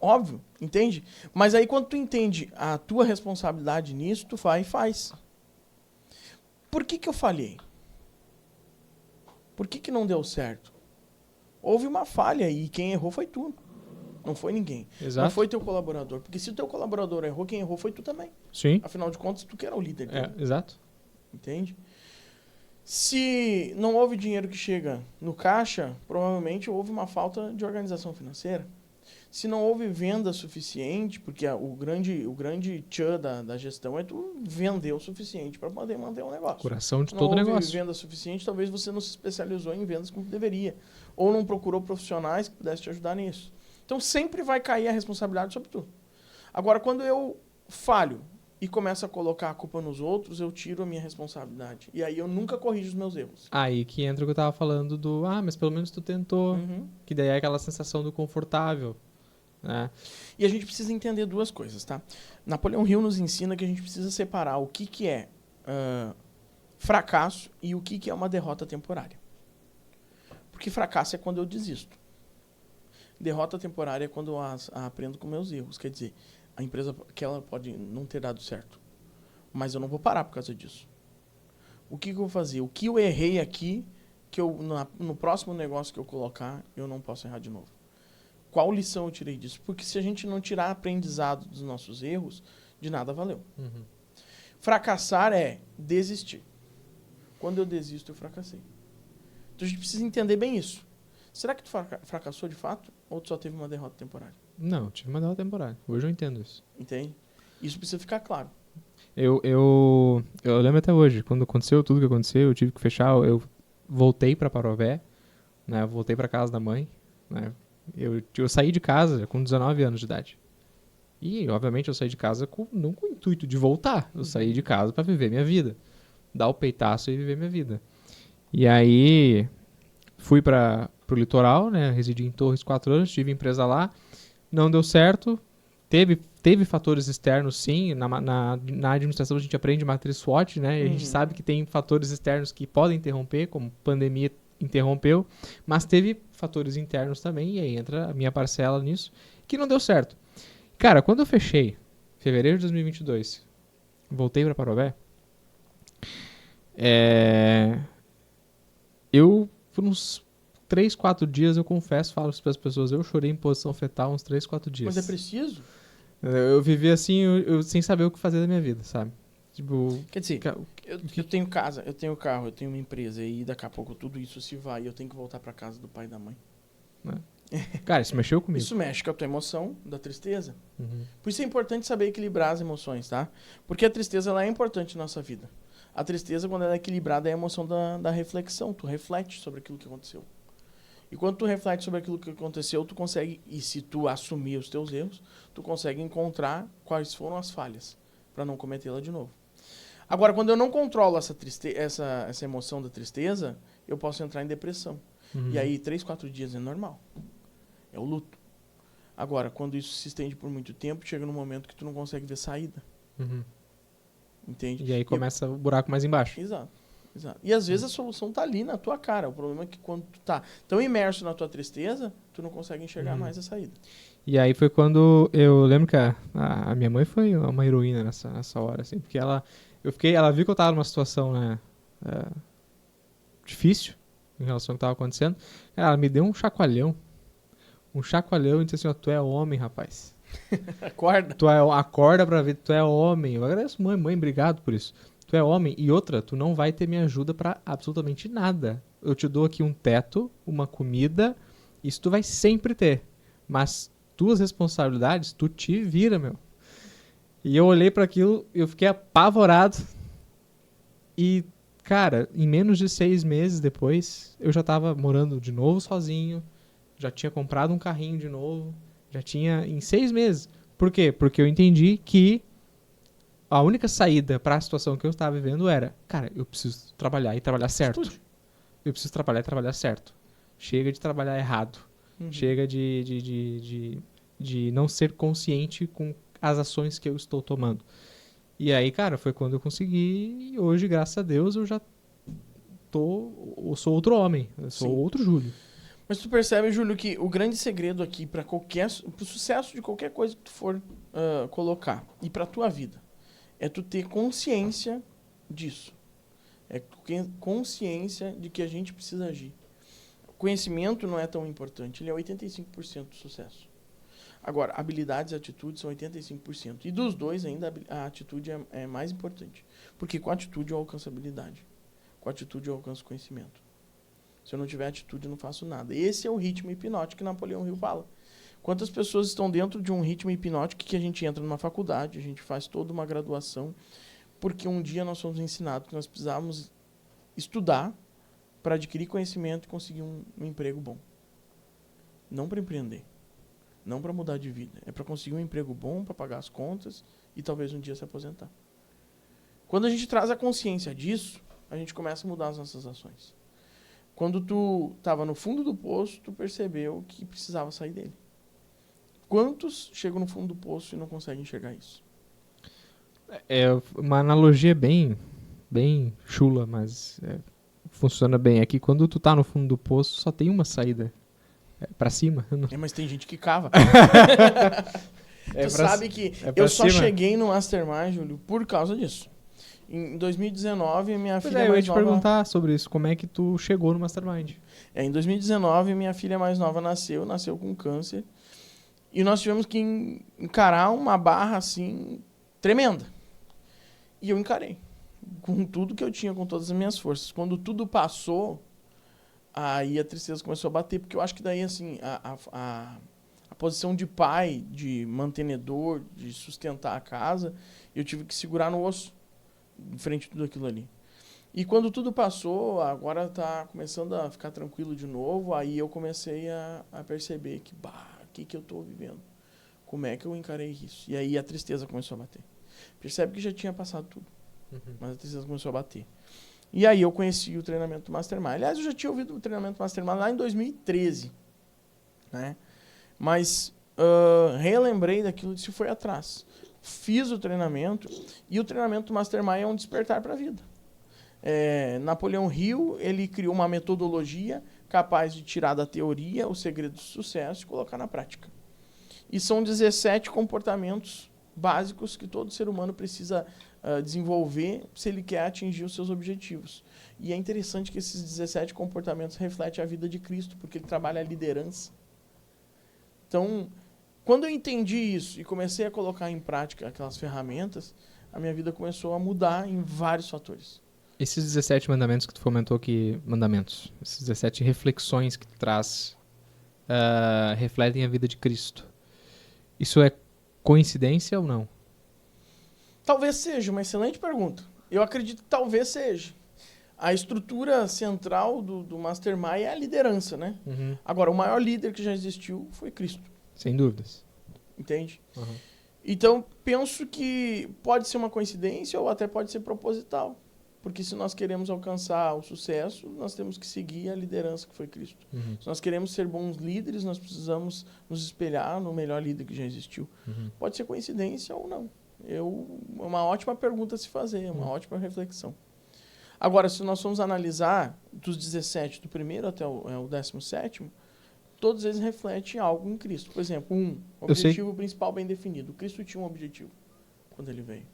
Óbvio, entende? Mas aí quando tu entende a tua responsabilidade nisso, tu vai e faz. Por que eu falhei? Por que não deu certo? Houve uma falha e quem errou foi tu. Não foi ninguém. Exato. Não foi teu colaborador. Porque se o teu colaborador errou, quem errou foi tu também. Sim. Afinal de contas, tu que era o líder dele. Exato. Entende? Se não houve dinheiro que chega no caixa, provavelmente houve uma falta de organização financeira. Se não houve venda suficiente, porque o grande tchan da gestão é tu vender o suficiente para poder manter um negócio. Coração de Se todo não negócio. houve venda suficiente, talvez você não se especializou em vendas como deveria. Ou não procurou profissionais que pudessem te ajudar nisso. Então sempre vai cair a responsabilidade sobre tu. Agora, quando eu falho e começo a colocar a culpa nos outros, eu tiro a minha responsabilidade. E aí eu nunca corrijo os meus erros. Aí que entra o que eu tava falando do, mas pelo menos tu tentou. Que daí é aquela sensação do confortável. Né? E a gente precisa entender 2 coisas, tá? Napoleão Hill nos ensina que a gente precisa separar o que é fracasso e o que é uma derrota temporária. Porque fracasso é quando eu desisto. Derrota temporária é quando eu aprendo com meus erros. Quer dizer, a empresa que ela pode não ter dado certo, mas eu não vou parar por causa disso. O que eu vou fazer? O que eu errei aqui, que no próximo negócio que eu colocar, eu não posso errar de novo. Qual lição eu tirei disso? Porque se a gente não tirar aprendizado dos nossos erros, de nada valeu. Uhum. Fracassar é desistir. Quando eu desisto, eu fracassei. Então a gente precisa entender bem isso. Será que tu fracassou de fato? Ou tu só teve uma derrota temporária? Não, tive uma derrota temporária. Hoje eu entendo isso. Entende? Isso precisa ficar claro. Eu lembro até hoje, quando aconteceu tudo que aconteceu, eu tive que fechar, eu voltei pra Parobé, né? Eu voltei pra casa da mãe, né? Eu saí de casa com 19 anos de idade. E, obviamente, eu saí de casa não com o intuito de voltar. Eu saí de casa pra viver minha vida. Dar o peitaço e viver minha vida. E aí, fui pro litoral, né? Residi em Torres 4 anos, tive empresa lá. Não deu certo. Teve fatores externos, sim. Na administração a gente aprende matriz SWOT, né? E a gente sabe que tem fatores externos que podem interromper, como pandemia interrompeu. Mas teve fatores internos também, e aí entra a minha parcela nisso, que não deu certo. Cara, quando eu fechei, fevereiro de 2022, voltei pra Parobé, eu, por uns 3, 4 dias, eu confesso, falo para as pessoas, eu chorei em posição fetal uns 3, 4 dias. Mas é preciso? Eu vivi assim, eu sem saber o que fazer da minha vida, sabe? Tipo, quer dizer, eu tenho casa, eu tenho carro, eu tenho uma empresa, e daqui a pouco tudo isso se vai e eu tenho que voltar para casa do pai e da mãe. Cara, isso mexeu comigo. Isso mexe com a tua emoção da tristeza. Uhum. Por isso é importante saber equilibrar as emoções, tá? Porque a tristeza ela é importante na nossa vida. A tristeza, quando ela é equilibrada, é a emoção da reflexão. Tu reflete sobre aquilo que aconteceu. E quando tu reflete sobre aquilo que aconteceu, tu consegue, e se tu assumir os teus erros, tu consegue encontrar quais foram as falhas para não cometê-la de novo. Agora, quando eu não controlo essa emoção da tristeza, eu posso entrar em depressão. Uhum. E aí, 3, 4 dias é normal. É o luto. Agora, quando isso se estende por muito tempo, chega num momento que tu não consegue ver saída. Uhum. Entende? E aí começa o buraco mais embaixo. Exato. E às vezes a solução tá ali na tua cara. O problema é que quando tu tá tão imerso na tua tristeza, tu não consegue enxergar mais a saída. E aí foi quando eu lembro que a minha mãe foi uma heroína nessa hora, assim, porque ela viu que eu tava numa situação, né, difícil em relação ao que tava acontecendo. Ela me deu um chacoalhão e disse assim, ó, tu é homem, rapaz. Acorda. Acorda pra ver, tu é homem. Eu agradeço, mãe, obrigado por isso. Tu é homem. E outra, tu não vai ter minha ajuda pra absolutamente nada. Eu te dou aqui um teto, uma comida, isso tu vai sempre ter. Mas tuas responsabilidades, tu te vira, meu. E eu olhei pra aquilo, eu fiquei apavorado. E, cara, em menos de 6 meses depois, eu já tava morando de novo sozinho, já tinha comprado um carrinho de novo, já tinha em 6 meses. Por quê? Porque eu entendi que a única saída para a situação que eu estava vivendo era, cara, eu preciso trabalhar e trabalhar certo. Eu preciso trabalhar e trabalhar certo. Chega de trabalhar errado. Chega de não ser consciente com as ações que eu estou tomando. E aí, cara, foi quando eu consegui, e hoje, graças a Deus, eu sou outro homem. Eu sou outro Júlio. Mas tu percebe, Júlio, que o grande segredo aqui pro sucesso de qualquer coisa que tu for colocar e pra tua vida é tu ter consciência disso. É consciência de que a gente precisa agir. O conhecimento não é tão importante, ele é 85% do sucesso. Agora, habilidades e atitudes são 85%. E dos dois, ainda a atitude é mais importante. Porque com a atitude eu alcanço habilidade. Com a atitude eu alcanço conhecimento. Se eu não tiver atitude, eu não faço nada. Esse é o ritmo hipnótico que Napoleão Hill fala. Quantas pessoas estão dentro de um ritmo hipnótico que a gente entra numa faculdade, a gente faz toda uma graduação, porque um dia nós fomos ensinados que nós precisávamos estudar para adquirir conhecimento e conseguir um emprego bom. Não para empreender. Não para mudar de vida. É para conseguir um emprego bom, para pagar as contas e talvez um dia se aposentar. Quando a gente traz a consciência disso, a gente começa a mudar as nossas ações. Quando tu estava no fundo do poço, tu percebeu que precisava sair dele. Quantos chegam no fundo do poço e não conseguem enxergar isso? É uma analogia bem bem chula, mas funciona bem. É que quando tu tá no fundo do poço, só tem uma saída. Pra cima. Mas tem gente que cava. É Tu sabe que eu só cheguei no Mastermind, Júlio, por causa disso. Em 2019, minha filha mais nova... eu ia te perguntar sobre isso. Como é que tu chegou no Mastermind? Em 2019, minha filha mais nova nasceu com câncer. E nós tivemos que encarar uma barra, assim, tremenda. E eu encarei. Com tudo que eu tinha, com todas as minhas forças. Quando tudo passou, aí a tristeza começou a bater. Porque eu acho que daí, assim, a posição de pai, de mantenedor, de sustentar a casa, eu tive que segurar no osso, em frente a tudo aquilo ali. E quando tudo passou, agora tá começando a ficar tranquilo de novo, aí eu comecei a perceber que, o que eu tô vivendo? Como é que eu encarei isso? E aí a tristeza começou a bater. Percebe que já tinha passado tudo, mas a tristeza começou a bater. E aí eu conheci o treinamento Mastermind. Aliás, eu já tinha ouvido o treinamento Mastermind lá em 2013, né? Mas relembrei daquilo que foi atrás. Fiz o treinamento, e o treinamento Mastermind é um despertar para a vida. Napoleão Hill, ele criou uma metodologia capaz de tirar da teoria o segredo do sucesso e colocar na prática. E são 17 comportamentos básicos que todo ser humano precisa desenvolver se ele quer atingir os seus objetivos. E é interessante que esses 17 comportamentos refletem a vida de Cristo, porque ele trabalha a liderança. Então, quando eu entendi isso e comecei a colocar em prática aquelas ferramentas, a minha vida começou a mudar em vários fatores. Esses 17 mandamentos que tu comentou aqui, essas 17 reflexões que tu traz, refletem a vida de Cristo. Isso é coincidência ou não? Talvez seja, uma excelente pergunta. Eu acredito que talvez seja. A estrutura central do Mastermind é a liderança, né? Uhum. Agora, o maior líder que já existiu foi Cristo. Sem dúvidas. Entende? Uhum. Então, penso que pode ser uma coincidência ou até pode ser proposital. Porque se nós queremos alcançar o sucesso, nós temos que seguir a liderança que foi Cristo. Uhum. Se nós queremos ser bons líderes, nós precisamos nos espelhar no melhor líder que já existiu. Uhum. Pode ser coincidência ou não. É uma ótima pergunta a se fazer, é uma ótima reflexão. Agora, se nós formos analisar dos 17, do primeiro até o 17º, todos eles refletem algo em Cristo. Por exemplo, objetivo principal bem definido. Cristo tinha um objetivo quando ele veio.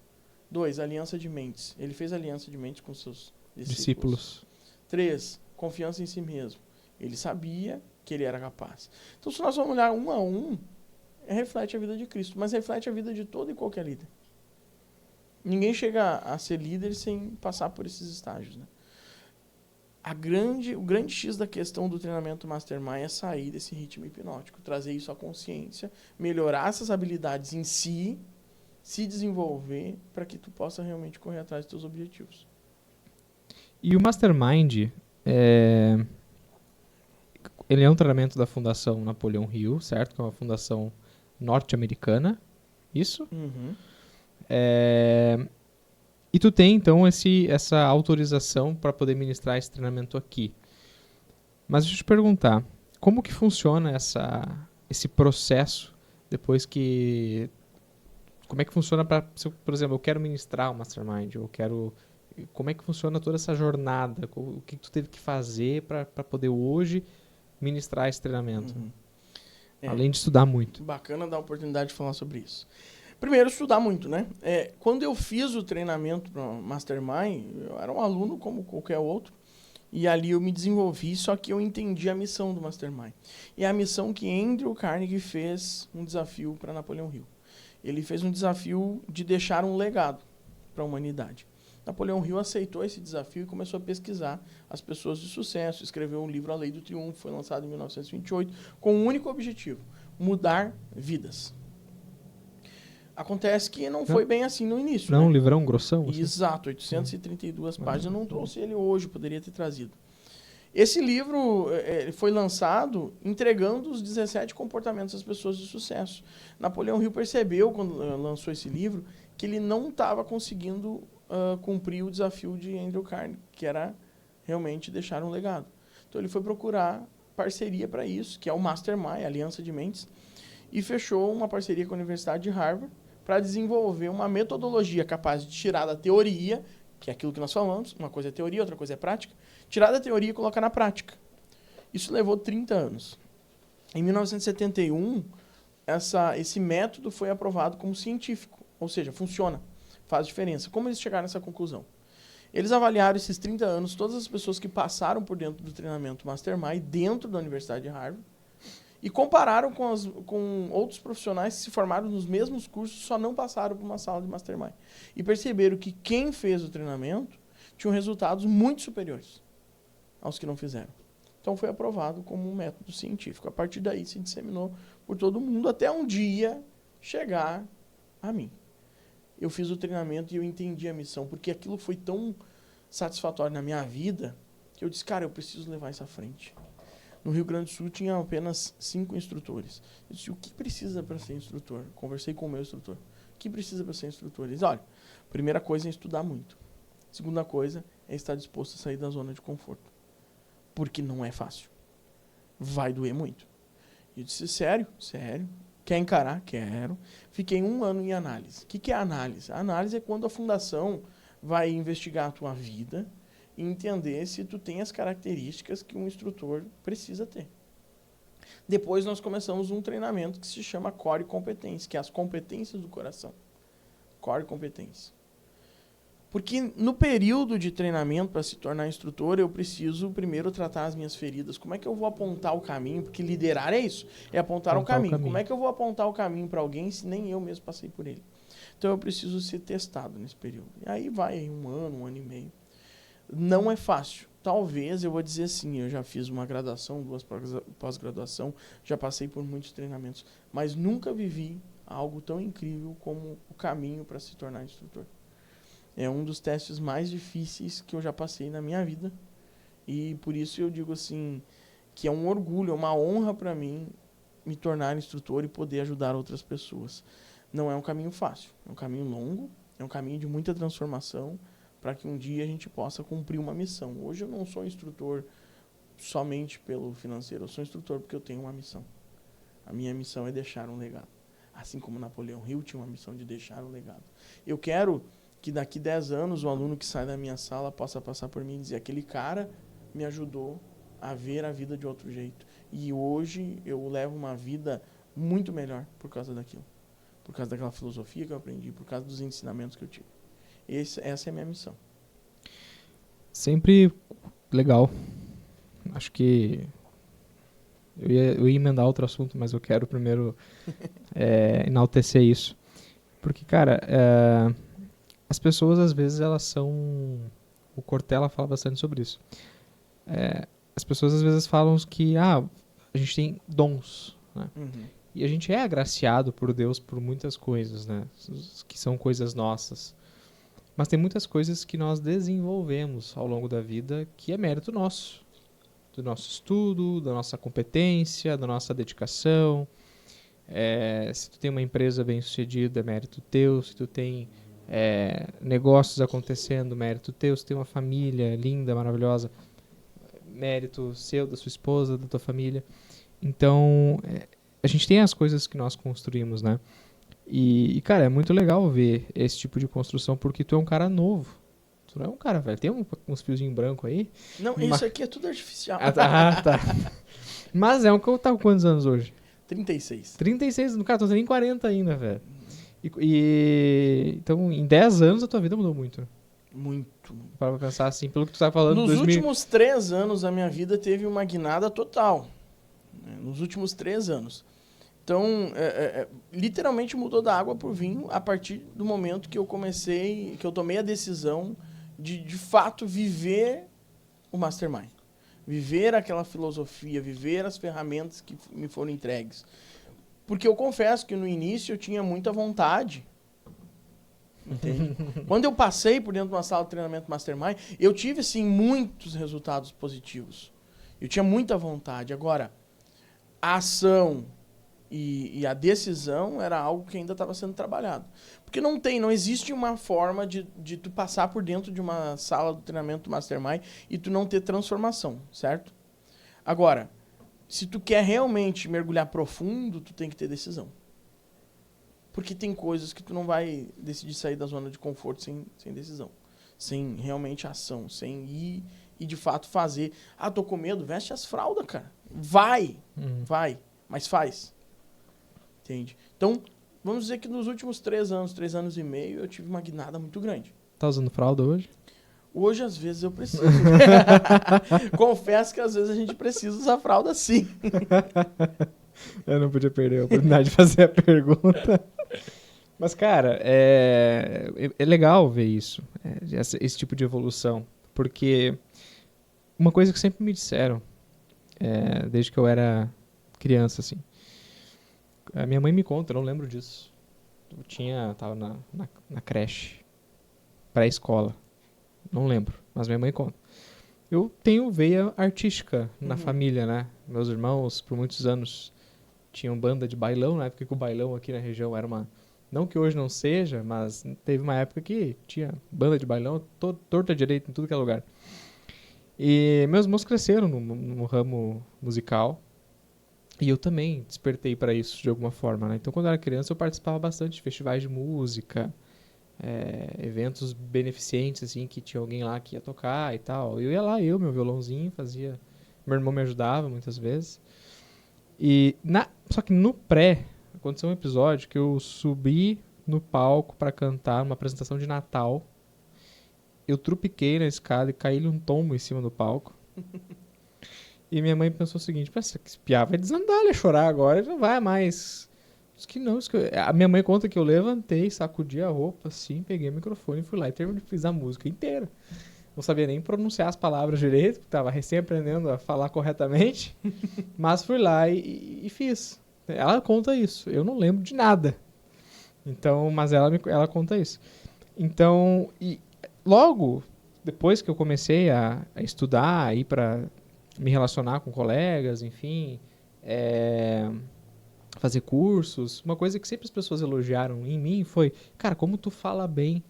2, aliança de mentes. Ele fez aliança de mentes com seus discípulos. 3, confiança em si mesmo. Ele sabia que ele era capaz. Então, se nós vamos olhar um a um, reflete a vida de Cristo, mas reflete a vida de todo e qualquer líder. Ninguém chega a ser líder sem passar por esses estágios, né? O grande X da questão do treinamento Mastermind é sair desse ritmo hipnótico, trazer isso à consciência, melhorar essas habilidades em si, se desenvolver para que tu possa realmente correr atrás dos teus objetivos. E o Mastermind, ele é um treinamento da Fundação Napoleão Hill, certo? Que é uma fundação norte-americana, isso? Uhum. E tu tem, então, essa autorização para poder ministrar esse treinamento aqui. Mas deixa eu te perguntar, como que funciona esse processo depois que... Como é que funciona por exemplo, eu quero ministrar o Mastermind, como é que funciona toda essa jornada? O que tu teve que fazer para poder hoje ministrar esse treinamento? Uhum. Além de estudar muito. Bacana dar a oportunidade de falar sobre isso. Primeiro, estudar muito, né? Quando eu fiz o treinamento para o Mastermind, eu era um aluno como qualquer outro, e ali eu me desenvolvi, só que eu entendi a missão do Mastermind. E a missão que Andrew Carnegie fez um desafio para Napoleão Hill. Ele fez um desafio de deixar um legado para a humanidade. Napoleão Hill aceitou esse desafio e começou a pesquisar as pessoas de sucesso, escreveu um livro, A Lei do Triunfo, foi lançado em 1928, com um único objetivo: mudar vidas. Acontece que não foi bem assim no início. Não, né? Um livrão grossão? Assim? Exato, 832 páginas. Eu não trouxe ele hoje, poderia ter trazido. Esse livro foi lançado entregando os 17 comportamentos das pessoas de sucesso. Napoleão Hill percebeu, quando lançou esse livro, que ele não estava conseguindo cumprir o desafio de Andrew Carnegie, que era realmente deixar um legado. Então ele foi procurar parceria para isso, que é o Mastermind, a Aliança de Mentes, e fechou uma parceria com a Universidade de Harvard para desenvolver uma metodologia capaz de tirar da teoria que é aquilo que nós falamos, uma coisa é teoria, outra coisa é prática, tirar da teoria e colocar na prática. Isso levou 30 anos. Em 1971, esse método foi aprovado como científico, ou seja, funciona, faz diferença. Como eles chegaram nessa conclusão? Eles avaliaram esses 30 anos, todas as pessoas que passaram por dentro do treinamento Mastermind, dentro da Universidade de Harvard, e compararam com outros profissionais que se formaram nos mesmos cursos, só não passaram por uma sala de Mastermind. E perceberam que quem fez o treinamento tinha resultados muito superiores aos que não fizeram. Então foi aprovado como um método científico. A partir daí se disseminou por todo mundo, até um dia chegar a mim. Eu fiz o treinamento e eu entendi a missão, porque aquilo foi tão satisfatório na minha vida, que eu disse, cara, eu preciso levar isso à frente. No Rio Grande do Sul tinha apenas 5 instrutores. Eu disse, o que precisa para ser instrutor? Conversei com o meu instrutor. O que precisa para ser instrutor? Ele disse, olha, primeira coisa é estudar muito. Segunda coisa é estar disposto a sair da zona de conforto. Porque não é fácil. Vai doer muito. E eu disse, sério? Sério. Quer encarar? Quero. Fiquei 1 ano em análise. O que é análise? A análise é quando a fundação vai investigar a tua vida e entender se tu tem as características que um instrutor precisa ter. Depois nós começamos um treinamento que se chama Core Competência, que é as competências do coração. Core Competência. Porque no período de treinamento para se tornar instrutor, eu preciso primeiro tratar as minhas feridas. Como é que eu vou apontar o caminho? Porque liderar é isso, é apontar o caminho. Como é que eu vou apontar o caminho para alguém se nem eu mesmo passei por ele? Então eu preciso ser testado nesse período. E aí vai 1 ano, 1 ano e meio. Não é fácil. Talvez, eu vou dizer assim, eu já fiz uma graduação, 2 pós-graduação, já passei por muitos treinamentos, mas nunca vivi algo tão incrível como o caminho para se tornar instrutor. É um dos testes mais difíceis que eu já passei na minha vida. E por isso eu digo assim, que é um orgulho, é uma honra para mim me tornar instrutor e poder ajudar outras pessoas. Não é um caminho fácil, é um caminho longo, é um caminho de muita transformação para que um dia a gente possa cumprir uma missão. Hoje eu não sou instrutor somente pelo financeiro, eu sou instrutor porque eu tenho uma missão. A minha missão é deixar um legado. Assim como Napoleão Hill tinha uma missão de deixar um legado. Eu quero que daqui 10 anos o aluno que sai da minha sala possa passar por mim e dizer, aquele cara me ajudou a ver a vida de outro jeito. E hoje eu levo uma vida muito melhor por causa daquilo. Por causa daquela filosofia que eu aprendi, por causa dos ensinamentos que eu tive. Essa é a minha missão. Sempre legal. Acho que eu ia emendar outro assunto, mas eu quero primeiro enaltecer isso. Porque, cara, as pessoas, às vezes, elas são... O Cortella fala bastante sobre isso. As pessoas, às vezes, falam que a gente tem dons, né? Uhum. E a gente é agraciado por Deus por muitas coisas, né? Que são coisas nossas. Mas tem muitas coisas que nós desenvolvemos ao longo da vida que é mérito nosso. Do nosso estudo, da nossa competência, da nossa dedicação. Se tu tem uma empresa bem-sucedida, é mérito teu. Se tu tem negócios acontecendo, mérito teu. Se tu tem uma família linda, maravilhosa, mérito seu, da sua esposa, da tua família. Então, a gente tem as coisas que nós construímos, né? E, cara, é muito legal ver esse tipo de construção, porque tu é um cara novo. Tu não é um cara velho. Tem uns fiozinhos brancos aí. Não, isso aqui é tudo artificial. Tá. Mas é um que eu tava com quantos anos hoje? 36. 36, no cara, tô nem 40 ainda, velho. Então, em 10 anos a tua vida mudou muito. Muito. Para pensar assim, pelo que tu tá falando... Nos últimos 3 anos, a minha vida teve uma guinada total. Nos últimos 3 anos. Então, literalmente mudou da água pro vinho a partir do momento que eu tomei a decisão de fato viver o Mastermind. Viver aquela filosofia, viver as ferramentas que me foram entregues. Porque eu confesso que no início eu tinha muita vontade. Entende? Quando eu passei por dentro de uma sala de treinamento Mastermind, eu tive, sim, muitos resultados positivos. Eu tinha muita vontade. Agora, a ação e a decisão era algo que ainda estava sendo trabalhado. Porque não existe uma forma de tu passar por dentro de uma sala de treinamento Mastermind e tu não ter transformação, certo? Agora, se tu quer realmente mergulhar profundo, tu tem que ter decisão. Porque tem coisas que tu não vai decidir sair da zona de conforto sem decisão. sem realmente ação, sem ir e de fato fazer. Ah, tô com medo, veste as fraldas, cara. Vai, mas faz. Entende? Então, vamos dizer que nos últimos 3 anos e meio, eu tive uma guinada muito grande. Tá usando fralda hoje? Hoje, às vezes, eu preciso. Confesso que às vezes a gente precisa usar fralda, sim. Eu não podia perder a oportunidade de fazer a pergunta. Mas, cara, é legal ver isso, esse tipo de evolução. Porque uma coisa que sempre me disseram, desde que eu era criança, assim. A minha mãe me conta, eu não lembro disso. Tava na creche, pré-escola. Não lembro, mas minha mãe conta. Eu tenho veia artística na família, né? Meus irmãos, por muitos anos, tinham banda de bailão, na época que o bailão aqui na região era uma... Não que hoje não seja, mas teve uma época que tinha banda de bailão torta direita em tudo que é lugar. E meus irmãos cresceram no ramo musical. E eu também despertei para isso de alguma forma, né? Então, quando eu era criança, eu participava bastante de festivais de música, eventos beneficentes, assim, que tinha alguém lá que ia tocar e tal. Eu ia lá, meu violãozinho, fazia... Meu irmão me ajudava muitas vezes. Só que no pré, aconteceu um episódio que eu subi no palco para cantar uma apresentação de Natal. Eu trupiquei na escada e caí-lhe um tombo em cima do palco. E minha mãe pensou o seguinte: esse piá vai desandar, ele ia chorar agora, ele não vai mais. Diz que não, a minha mãe conta que eu levantei, sacudi a roupa, assim, peguei o microfone e fui lá e fiz a música inteira. Não sabia nem pronunciar as palavras direito, porque estava recém aprendendo a falar corretamente, mas fui lá e fiz. Ela conta isso, eu não lembro de nada. Então, mas ela conta isso. Então, logo depois que eu comecei a estudar, ir para me relacionar com colegas, enfim, fazer cursos, uma coisa que sempre as pessoas elogiaram em mim foi, cara, como tu fala bem,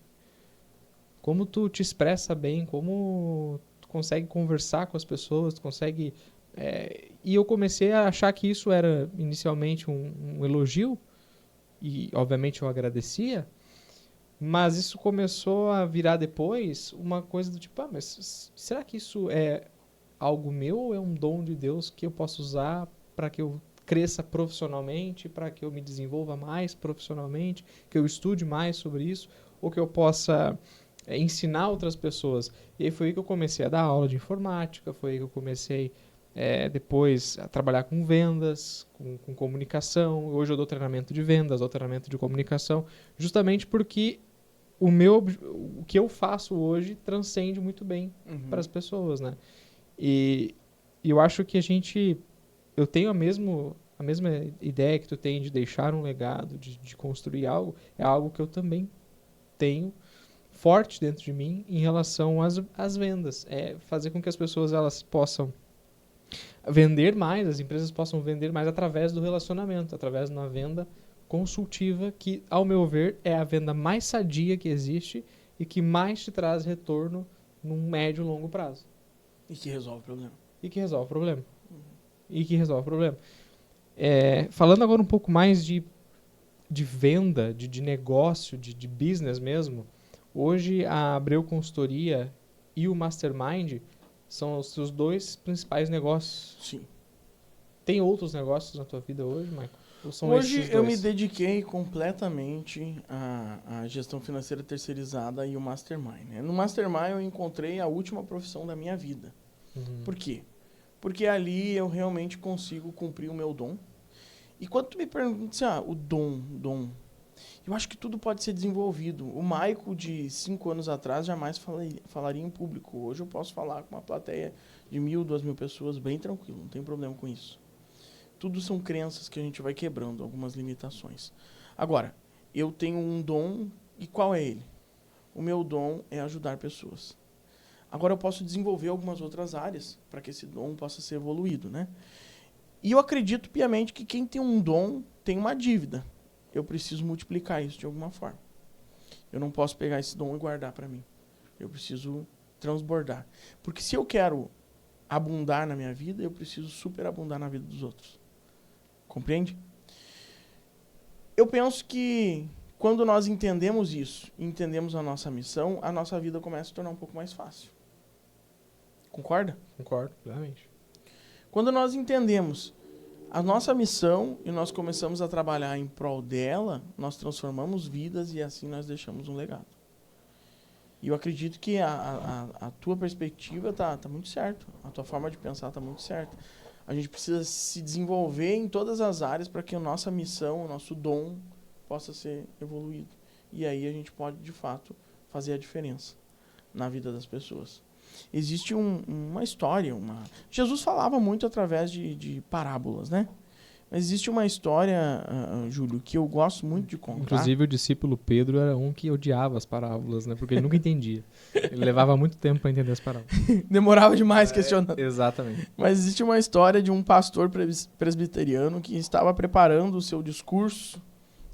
como tu te expressa bem, como tu consegue conversar com as pessoas, tu consegue... e eu comecei a achar que isso era inicialmente um elogio, e obviamente eu agradecia, mas isso começou a virar depois uma coisa do tipo, mas será que isso é algo meu ou é um dom de Deus que eu posso usar para que eu cresça profissionalmente, para que eu me desenvolva mais profissionalmente, que eu estude mais sobre isso, ou que eu possa ensinar outras pessoas? E aí foi aí que eu comecei a dar aula de informática, foi aí que eu comecei depois a trabalhar com vendas, com comunicação. Hoje eu dou treinamento de vendas, dou treinamento de comunicação, justamente porque o que eu faço hoje transcende muito bem para as pessoas, né? E eu acho que eu tenho a mesma ideia que tu tem de deixar um legado, de construir algo, é algo que eu também tenho forte dentro de mim em relação às vendas. É fazer com que as pessoas elas possam vender mais, as empresas possam vender mais através do relacionamento, através de uma venda consultiva, que, ao meu ver, é a venda mais sadia que existe e que mais te traz retorno num médio e longo prazo. E que resolve o problema. Falando agora um pouco mais de venda, de negócio, de business mesmo, hoje a Abreu Consultoria e o Mastermind são os seus 2 principais negócios. Sim. Tem outros negócios na tua vida hoje, Michael? Hoje eu me dediquei completamente à gestão financeira terceirizada e o Mastermind, né? No Mastermind eu encontrei a última profissão da minha vida. Por quê? Porque ali eu realmente consigo cumprir o meu dom. E quando tu me pergunta, o dom, eu acho que tudo pode ser desenvolvido. O Michael de 5 anos atrás jamais falaria em público. Hoje eu posso falar com uma plateia de 1.000, 2.000 pessoas bem tranquilo, não tem problema com isso. Tudo são crenças que a gente vai quebrando, algumas limitações. Agora, eu tenho um dom, e qual é ele? O meu dom é ajudar pessoas. Agora eu posso desenvolver algumas outras áreas para que esse dom possa ser evoluído, né? E eu acredito piamente que quem tem um dom tem uma dívida. Eu preciso multiplicar isso de alguma forma. Eu não posso pegar esse dom e guardar para mim. Eu preciso transbordar. Porque se eu quero abundar na minha vida, eu preciso superabundar na vida dos outros. Compreende? Eu penso que Quando nós entendemos isso, entendemos a nossa missão, a nossa vida começa a se tornar um pouco mais fácil. Concorda? Concordo, plenamente. Quando nós entendemos a nossa missão e nós começamos a trabalhar em prol dela, nós transformamos vidas e assim nós deixamos um legado. E eu acredito que a tua perspectiva tá muito certa. A tua forma de pensar tá muito certa. A gente precisa se desenvolver em todas as áreas para que a nossa missão, o nosso dom possa ser evoluído. E aí a gente pode, de fato, fazer a diferença na vida das pessoas. Existe uma história, Jesus falava muito através de parábolas, né? Mas existe uma história, Júlio, que eu gosto muito de contar. Inclusive o discípulo Pedro era um que odiava as parábolas, né? Porque ele nunca entendia. Ele levava muito tempo para entender as parábolas. Demorava demais questionando. Exatamente. Mas existe uma história de um pastor presbiteriano que estava preparando o seu discurso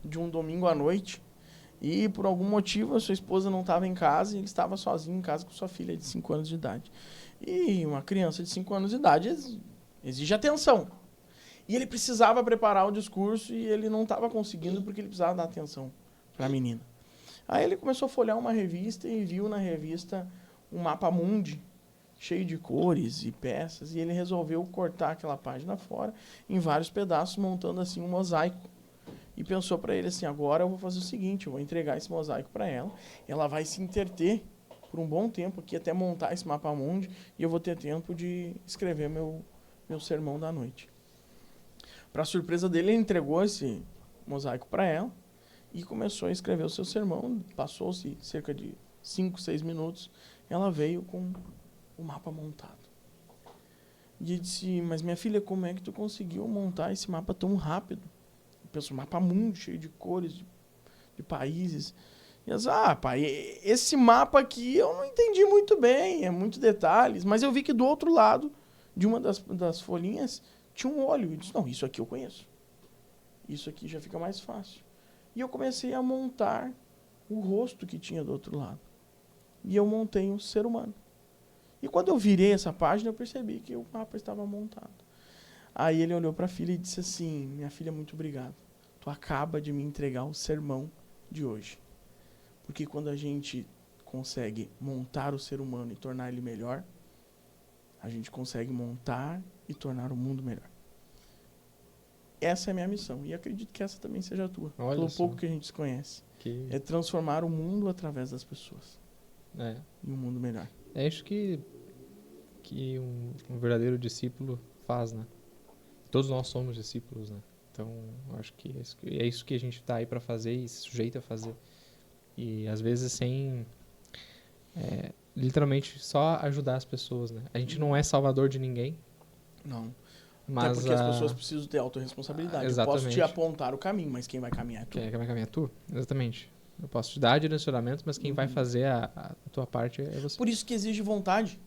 de um domingo à noite e por algum motivo a sua esposa não estava em casa e ele estava sozinho em casa com sua filha de 5 anos de idade. E uma criança de 5 anos de idade exige atenção. E ele precisava preparar o discurso e ele não estava conseguindo porque ele precisava dar atenção para a menina. Aí ele começou a folhear uma revista e viu na revista um mapa mundi cheio de cores e peças e ele resolveu cortar aquela página fora em vários pedaços, montando assim um mosaico. E pensou para ele assim, agora eu vou fazer o seguinte, eu vou entregar esse mosaico para ela, ela vai se interter por um bom tempo aqui até montar esse mapa mundi e eu vou ter tempo de escrever meu sermão da noite. Para surpresa dele, ele entregou esse mosaico para ela e começou a escrever o seu sermão. Passou-se cerca de 5, 6 minutos, ela veio com o mapa montado. E ele disse, mas minha filha, como é que tu conseguiu montar esse mapa tão rápido? Eu penso, um mapa mundo cheio de cores, de países. E ela disse, pai, esse mapa aqui eu não entendi muito bem, é muitos detalhes, mas eu vi que do outro lado de uma das folhinhas tinha um olho. E disse, não, isso aqui eu conheço. Isso aqui já fica mais fácil. E eu comecei a montar o rosto que tinha do outro lado. E eu montei um ser humano. E quando eu virei essa página, eu percebi que o mapa estava montado. Aí ele olhou para a filha e disse assim, minha filha, muito obrigado. Tu acaba de me entregar o sermão de hoje. Porque quando a gente consegue montar o ser humano e tornar ele melhor, a gente consegue montar e tornar o mundo melhor. Essa é a minha missão. E acredito que essa também seja a tua. Olha pelo só. pouco que a gente se conhece. É transformar o mundo através das pessoas. Em um mundo melhor. É isso que um verdadeiro discípulo faz, né? Todos nós somos discípulos, né? Então, eu acho que é isso que a gente está aí para fazer e se sujeita a fazer. E, às vezes, sem... literalmente, só ajudar as pessoas, né? A gente não é salvador de ninguém. Não. Mas até porque as pessoas precisam ter autorresponsabilidade. Eu posso te apontar o caminho, mas quem vai caminhar é tu. Quem vai caminhar é tu? Exatamente. Eu posso te dar direcionamentos, mas quem vai fazer a tua parte é você. Por isso que exige vontade.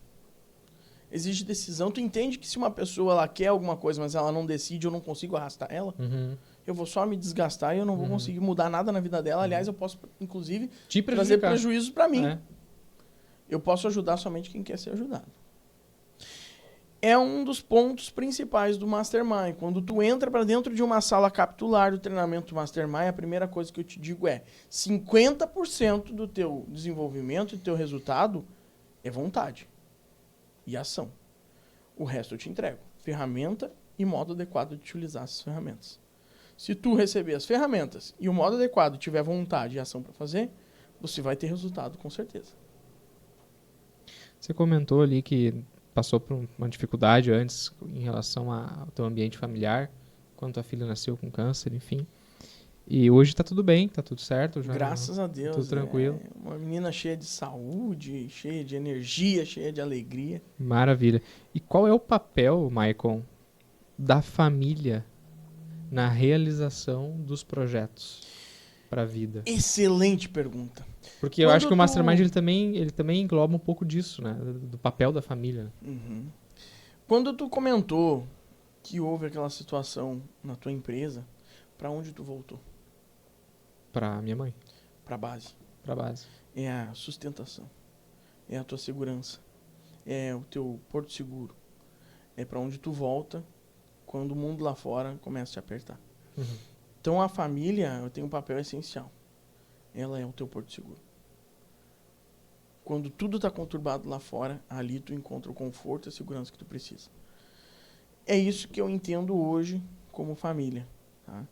Exige decisão. Tu entende que se uma pessoa ela quer alguma coisa, mas ela não decide, eu não consigo arrastar ela, eu vou só me desgastar e eu não vou conseguir mudar nada na vida dela. Aliás, eu posso, inclusive, trazer prejuízos para mim. Eu posso ajudar somente quem quer ser ajudado. É um dos pontos principais do Mastermind. Quando tu entra para dentro de uma sala capitular do treinamento Mastermind, a primeira coisa que eu te digo é 50% do teu desenvolvimento e do teu resultado é vontade e ação. O resto eu te entrego. Ferramenta e modo adequado de utilizar essas ferramentas. Se tu receber as ferramentas e o modo adequado tiver vontade e ação para fazer, você vai ter resultado com certeza. Você comentou ali que passou por uma dificuldade antes em relação ao teu ambiente familiar, quando tua filha nasceu com câncer, enfim. E hoje tá tudo bem, tá tudo certo. Já graças a Deus. Tudo tranquilo. Uma menina cheia de saúde, cheia de energia, cheia de alegria. Maravilha. E qual é o papel, Maicon, da família na realização dos projetos para a vida? Excelente pergunta. Porque eu acho que o Mastermind ele também engloba um pouco disso, né? Do papel da família. Quando tu comentou que houve aquela situação na tua empresa, para onde tu voltou? Para minha mãe. Para a base. Para a base. É a sustentação. É a tua segurança. É o teu porto seguro. É para onde tu volta quando o mundo lá fora começa a te apertar. Então a família tem um papel essencial. ela é o teu porto seguro. Quando tudo está conturbado lá fora, ali tu encontra o conforto e a segurança que tu precisa. É isso que eu entendo hoje como família. Tá?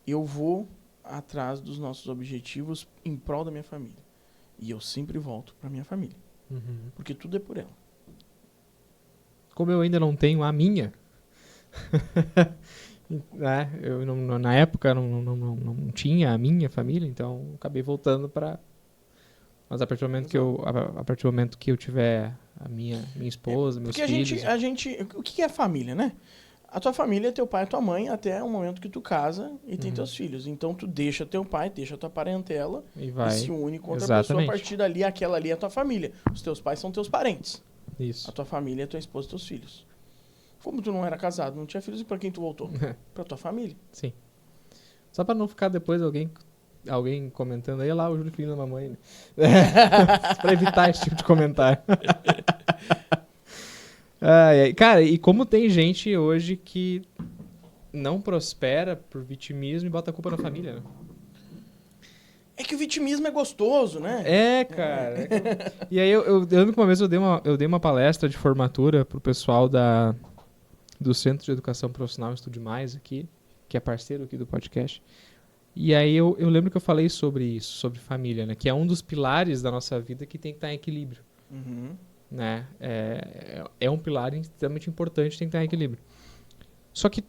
Eu vou atrás dos nossos objetivos em prol da minha família. E eu sempre volto para minha família. Uhum. Porque tudo é por ela. Como eu ainda não tenho a minha, né? Eu na época não tinha a minha família, então acabei voltando para. Mas a partir do momento a partir do momento que eu tiver a minha esposa, meus porque filhos. o que é família, né? A tua família é teu pai e tua mãe até o momento que tu casa e tem teus filhos. Então tu deixa teu pai, deixa tua parentela E e se une com outra Exatamente. pessoa. A partir dali, aquela ali é a tua família. Os teus pais são teus parentes. Isso. A tua família é tua esposa e teus filhos. Como tu não era casado, não tinha filhos, e pra quem tu voltou? Pra tua família. Sim. Só pra não ficar depois alguém comentando aí lá o Júlio filho da mamãe, né? Pra evitar esse tipo de comentário. Cara, e como tem gente hoje que não prospera por vitimismo e bota a culpa na família, né? É que o vitimismo é gostoso, né? Cara. E aí eu lembro que uma vez eu dei uma palestra de formatura pro pessoal do Centro de Educação Profissional Estude Mais aqui, que é parceiro aqui do podcast. E aí eu lembro que eu falei sobre isso, sobre família, né? Que é um dos pilares da nossa vida que tem que estar em equilíbrio. Uhum. Né? É um pilar extremamente importante, tem que estar em equilíbrio. Só que,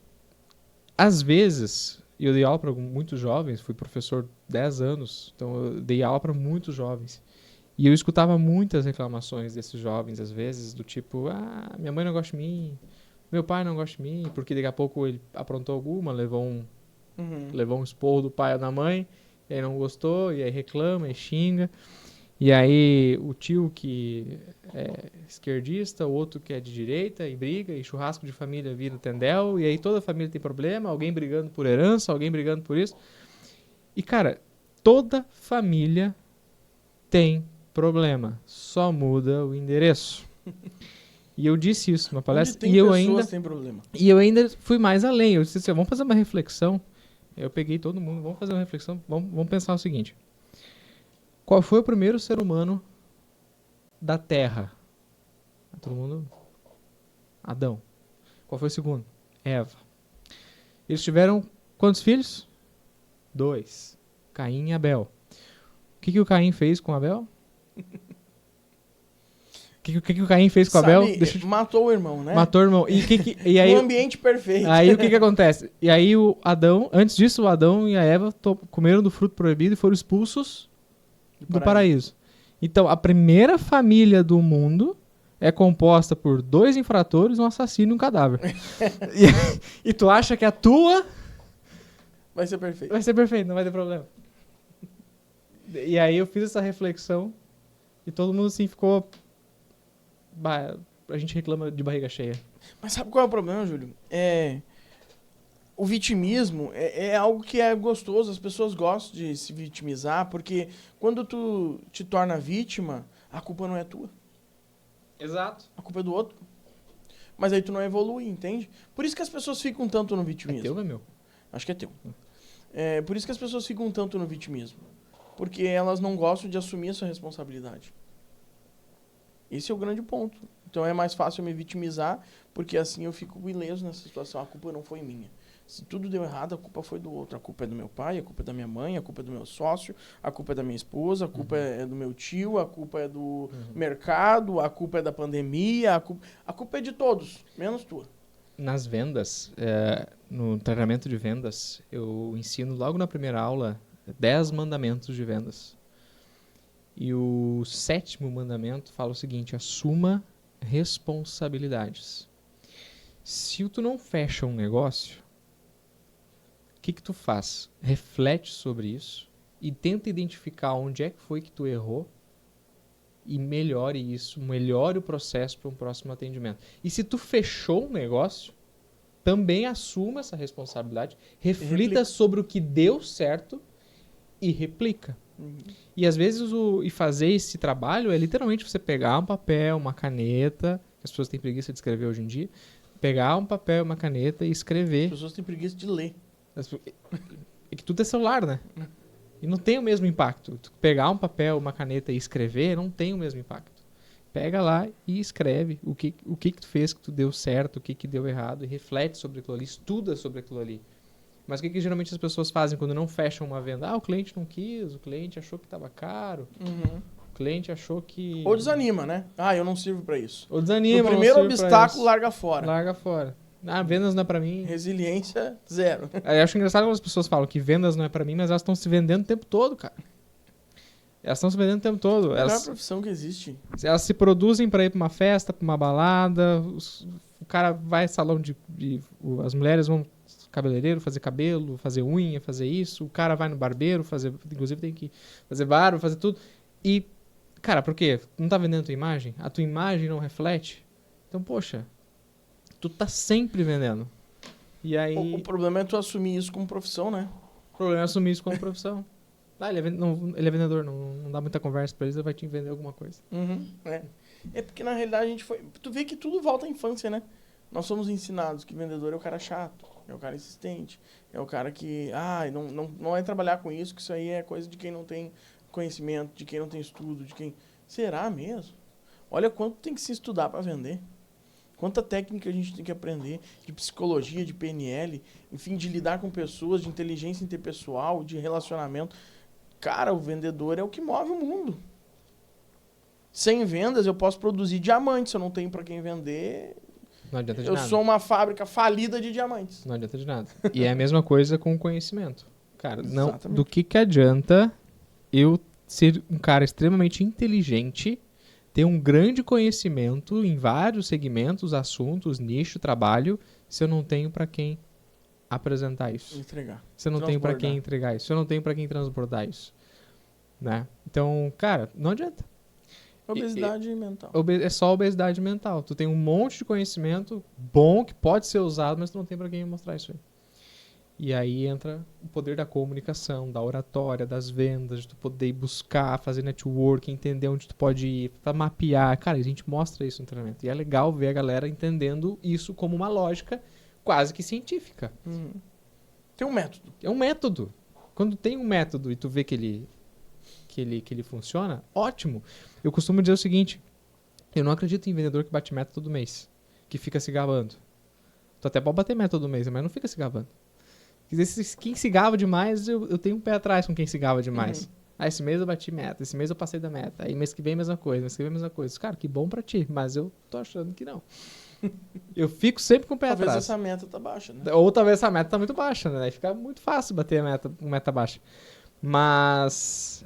às vezes, eu dei aula para muitos jovens, fui professor 10 anos, então eu dei aula para muitos jovens. E eu escutava muitas reclamações desses jovens, às vezes, do tipo, minha mãe não gosta de mim, meu pai não gosta de mim, porque daqui a pouco ele aprontou alguma, levou um esporro do pai ou da mãe, e aí não gostou, e aí reclama, e xinga. E aí o tio que é esquerdista, o outro que é de direita, e briga, e churrasco de família vira tendel, e aí toda a família tem problema, alguém brigando por herança, alguém brigando por isso. E, cara, toda família tem problema, só muda o endereço. E eu disse isso numa palestra, Onde tem tem problema. E eu ainda fui mais além, eu disse assim, vamos fazer uma reflexão. Eu peguei todo mundo, vamos fazer uma reflexão, vamos pensar o seguinte. Qual foi o primeiro ser humano da Terra? Todo mundo? Adão. Qual foi o segundo? Eva. Eles tiveram quantos filhos? 2. Caim e Abel. O que o Caim fez com Abel? O que o Caim fez com Abel? Matou o irmão, né? Matou o irmão. E aí, um ambiente perfeito. Aí o que acontece? E aí o Adão, antes disso, o Adão e a Eva comeram do fruto proibido e foram expulsos do paraíso. Então, a primeira família do mundo é composta por 2 infratores, um assassino e um cadáver. e tu acha que a tua... Vai ser perfeito. Vai ser perfeito, não vai ter problema. E aí eu fiz essa reflexão e todo mundo assim ficou... A gente reclama de barriga cheia. Mas sabe qual é o problema, Júlio? O vitimismo é algo que é gostoso, as pessoas gostam de se vitimizar, porque quando tu te torna vítima, a culpa não é tua. Exato. A culpa é do outro. Mas aí tu não evolui, entende? Por isso que as pessoas ficam tanto no vitimismo. É teu ou é meu? Acho que é teu. Por isso que as pessoas ficam tanto no vitimismo. Porque elas não gostam de assumir a sua responsabilidade. Esse é o grande ponto. Então é mais fácil eu me vitimizar, porque assim eu fico ileso nessa situação. A culpa não foi minha. Se tudo deu errado, a culpa foi do outro. A culpa é do meu pai, a culpa é da minha mãe, a culpa é do meu sócio, a culpa é da minha esposa, a culpa é do meu tio, a culpa é do mercado, a culpa é da pandemia, a culpa é de todos, menos tua. Nas vendas, no treinamento de vendas, eu ensino logo na primeira aula 10 mandamentos de vendas. E o 7º mandamento fala o seguinte: assuma responsabilidades. Se tu não fecha um negócio, o que tu faz? Reflete sobre isso e tenta identificar onde é que foi que tu errou e melhore isso, melhore o processo para um próximo atendimento. E se tu fechou um negócio, também assuma essa responsabilidade, reflita sobre o que deu certo e replica. E às vezes fazer esse trabalho é literalmente você pegar um papel, uma caneta, que as pessoas têm preguiça de escrever hoje em dia, pegar um papel, uma caneta e escrever. As pessoas têm preguiça de ler. É que tudo é celular, né? E não tem o mesmo impacto. Tu pegar um papel, uma caneta e escrever, não tem o mesmo impacto. Pega lá e escreve o que tu fez que tu deu certo, o que deu errado, e reflete sobre aquilo ali, estuda sobre aquilo ali. Mas o que geralmente as pessoas fazem quando não fecham uma venda? Ah, o cliente não quis, o cliente achou que estava caro, o cliente achou que... Ou desanima, né? Ah, eu não sirvo para isso. Ou desanima. No primeiro obstáculo, larga fora. Larga fora. Ah, vendas não é pra mim. Resiliência, zero. Eu acho engraçado quando as pessoas falam que vendas não é pra mim, mas elas estão se vendendo o tempo todo, cara. Elas estão se vendendo o tempo todo. É a melhor profissão que existe. Elas se produzem pra ir pra uma festa, pra uma balada. O cara vai em salão as mulheres vão cabeleireiro, fazer cabelo, fazer unha, fazer isso. O cara vai no barbeiro, inclusive tem que fazer barba, fazer tudo. E, cara, por quê? Não tá vendendo a tua imagem? A tua imagem não reflete? Então, poxa, tu tá sempre vendendo. E aí... O problema é tu assumir isso como profissão, né? O problema é assumir isso como profissão. Ah, ele é vendedor, não dá muita conversa pra eles, ele vai te vender alguma coisa. É porque, na realidade, a gente foi... Tu vê que tudo volta à infância, né? Nós somos ensinados que vendedor é o cara chato, é o cara insistente, é o cara que... não vai trabalhar com isso, que isso aí é coisa de quem não tem conhecimento, de quem não tem estudo, de quem... Será mesmo? Olha quanto tem que se estudar pra vender. Quanta técnica a gente tem que aprender de psicologia, de PNL, enfim, de lidar com pessoas, de inteligência interpessoal, de relacionamento. Cara, o vendedor é o que move o mundo. Sem vendas, eu posso produzir diamantes. Se eu não tenho para quem vender, não adianta de eu nada. Sou uma fábrica falida de diamantes. Não adianta de nada. E é a mesma coisa com o conhecimento. Cara, Exatamente. do que adianta eu ser um cara extremamente inteligente, ter um grande conhecimento em vários segmentos, assuntos, nicho, trabalho, se eu não tenho para quem apresentar isso? Entregar. Se eu não tenho para quem entregar isso? Se eu não tenho para quem transbordar isso? Né? Então, cara, não adianta. Obesidade mental. É só obesidade mental. Tu tem um monte de conhecimento bom que pode ser usado, mas tu não tem para quem mostrar isso aí. E aí entra o poder da comunicação, da oratória, das vendas, de tu poder buscar, fazer network, entender onde tu pode ir, pra mapear. Cara, a gente mostra isso no treinamento. E é legal ver a galera entendendo isso como uma lógica quase que científica. Tem um método. É um método. Quando tem um método e tu vê que ele funciona, ótimo. Eu costumo dizer o seguinte, eu não acredito em vendedor que bate meta todo mês, que fica se gabando. Tu até pode bater meta todo mês, mas não fica se gabando. Quem se gava demais, eu tenho um pé atrás com quem se gava demais. Esse mês eu bati meta, esse mês eu passei da meta, aí mês que vem a mesma coisa, mês que vem a mesma coisa. Cara, que bom pra ti, mas eu tô achando que não. Eu fico sempre com o pé atrás. Talvez essa meta tá baixa, né? Ou talvez essa meta tá muito baixa, né? Aí fica muito fácil bater a meta baixa. Mas,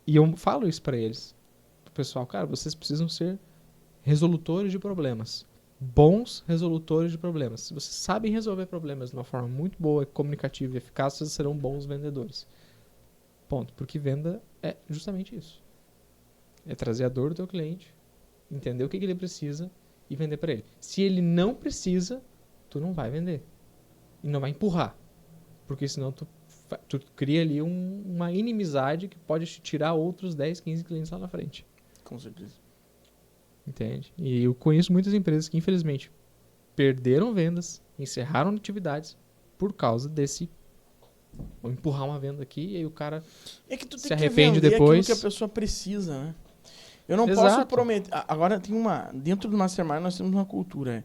e eu falo isso pra eles, pro pessoal, cara, vocês precisam ser resolutores de problemas. Bons resolutores de problemas. Se vocês sabem resolver problemas de uma forma muito boa, comunicativa e eficaz, vocês serão bons vendedores. Ponto. Porque venda é justamente isso. É trazer a dor do teu cliente, entender o que ele precisa e vender para ele. Se ele não precisa, tu não vai vender. E não vai empurrar. Porque senão tu cria ali uma inimizade que pode te tirar outros 10, 15 clientes lá na frente. Com certeza. Entende? E eu conheço muitas empresas que, infelizmente, perderam vendas, encerraram atividades por causa desse... Vou empurrar uma venda aqui e aí o cara se arrepende depois. Aquilo que a pessoa precisa, né? Eu não posso prometer... Agora, dentro do Mastermind, nós temos uma cultura.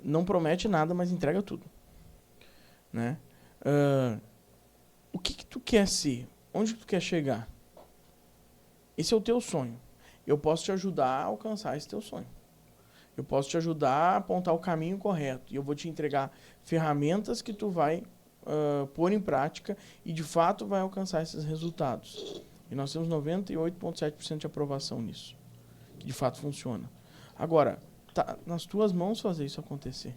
Não promete nada, mas entrega tudo. Né? O que tu quer ser? Onde tu quer chegar? Esse é o teu sonho. Eu posso te ajudar a alcançar esse teu sonho. Eu posso te ajudar a apontar o caminho correto. E eu vou te entregar ferramentas que tu vai pôr em prática e, de fato, vai alcançar esses resultados. E nós temos 98,7% de aprovação nisso. Que, de fato, funciona. Agora, tá nas tuas mãos fazer isso acontecer.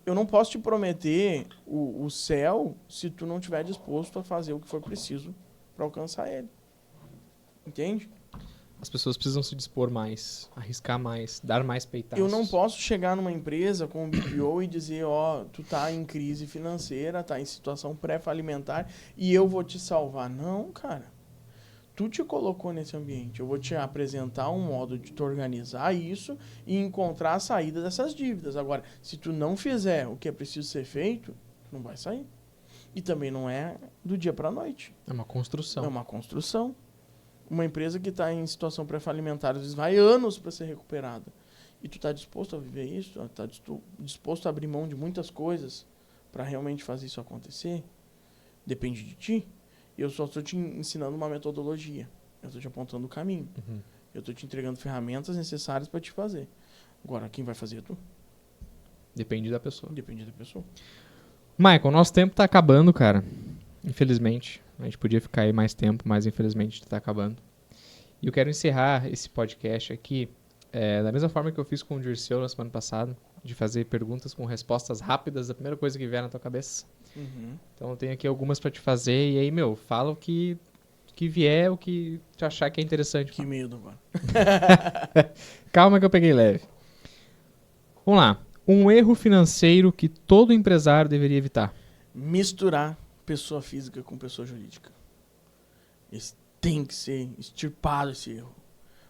Eu não posso te prometer o céu se tu não estiver disposto a fazer o que for preciso para alcançar ele. Entende? As pessoas precisam se dispor mais, arriscar mais, dar mais peitaços. Eu não posso chegar numa empresa com um BPO e dizer, tu tá em crise financeira, tá em situação pré-falimentar e eu vou te salvar. Não, cara. Tu te colocou nesse ambiente. Eu vou te apresentar um modo de tu organizar isso e encontrar a saída dessas dívidas. Agora, se tu não fizer o que é preciso ser feito, não vai sair. E também não é do dia para a noite. É uma construção. É uma construção. Uma empresa que está em situação pré-falimentar, às vezes vai anos para ser recuperada. E tu está disposto a viver isso? Está disposto a abrir mão de muitas coisas para realmente fazer isso acontecer? Depende de ti. Eu só estou te ensinando uma metodologia. Eu estou te apontando o caminho. Uhum. Eu estou te entregando ferramentas necessárias para te fazer. Agora, quem vai fazer é tu? Depende da pessoa. Depende da pessoa. Michael, nosso tempo tá acabando, cara. Infelizmente. A gente podia ficar aí mais tempo, mas infelizmente tá acabando. E eu quero encerrar esse podcast aqui da mesma forma que eu fiz com o Dirceu na semana passada, de fazer perguntas com respostas rápidas da primeira coisa que vier na tua cabeça. Uhum. Então eu tenho aqui algumas pra te fazer e aí, fala o que vier, o que tu achar que é interessante. Que medo agora. Calma que eu peguei leve. Vamos lá. Um erro financeiro que todo empresário deveria evitar. Misturar pessoa física com pessoa jurídica. Esse tem que ser extirpado esse erro.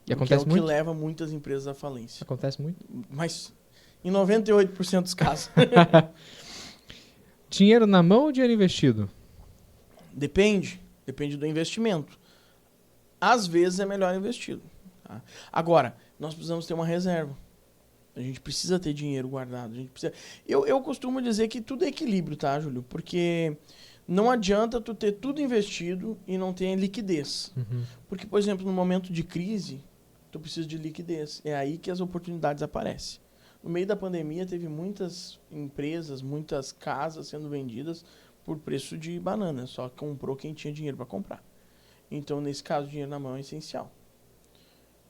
E acontece é o muito? que leva muitas empresas à falência. Acontece muito. Mas em 98% dos casos. Dinheiro na mão ou dinheiro investido? Depende do investimento. Às vezes é melhor investido. Tá? Agora, nós precisamos ter uma reserva. A gente precisa ter dinheiro guardado. A gente precisa... eu costumo dizer que tudo é equilíbrio, tá, Júlio? Porque não adianta tu ter tudo investido e não ter liquidez. Uhum. Porque, por exemplo, no momento de crise, tu precisa de liquidez. É aí que as oportunidades aparecem. No meio da pandemia, teve muitas empresas, muitas casas sendo vendidas por preço de banana. Só comprou quem tinha dinheiro para comprar. Então, nesse caso, o dinheiro na mão é essencial.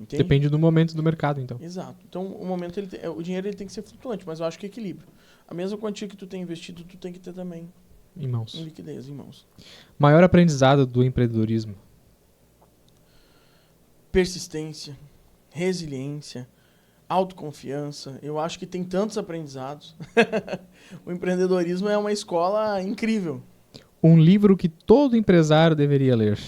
Entende? Depende do momento do mercado, então. Exato. Então, o dinheiro ele tem que ser flutuante, mas eu acho que é equilíbrio. A mesma quantia que tu tem investido, tu tem que ter também Em mãos. em liquidez, em mãos. Maior aprendizado do empreendedorismo. Persistência, resiliência, autoconfiança. Eu acho que tem tantos aprendizados. O empreendedorismo é uma escola incrível. Um livro que todo empresário deveria ler.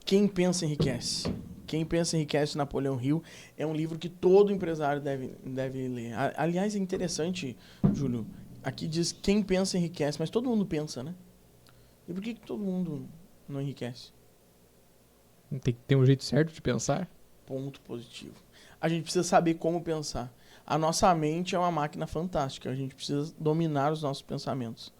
Quem Pensa Enriquece. Quem Pensa Enriquece, Napoleão Hill, é um livro que todo empresário deve ler. Aliás, é interessante, Júlio, aqui diz Quem Pensa Enriquece, mas todo mundo pensa, né? E por que todo mundo não enriquece? Tem que ter um jeito certo de pensar. Ponto positivo. A gente precisa saber como pensar. A nossa mente é uma máquina fantástica, a gente precisa dominar os nossos pensamentos.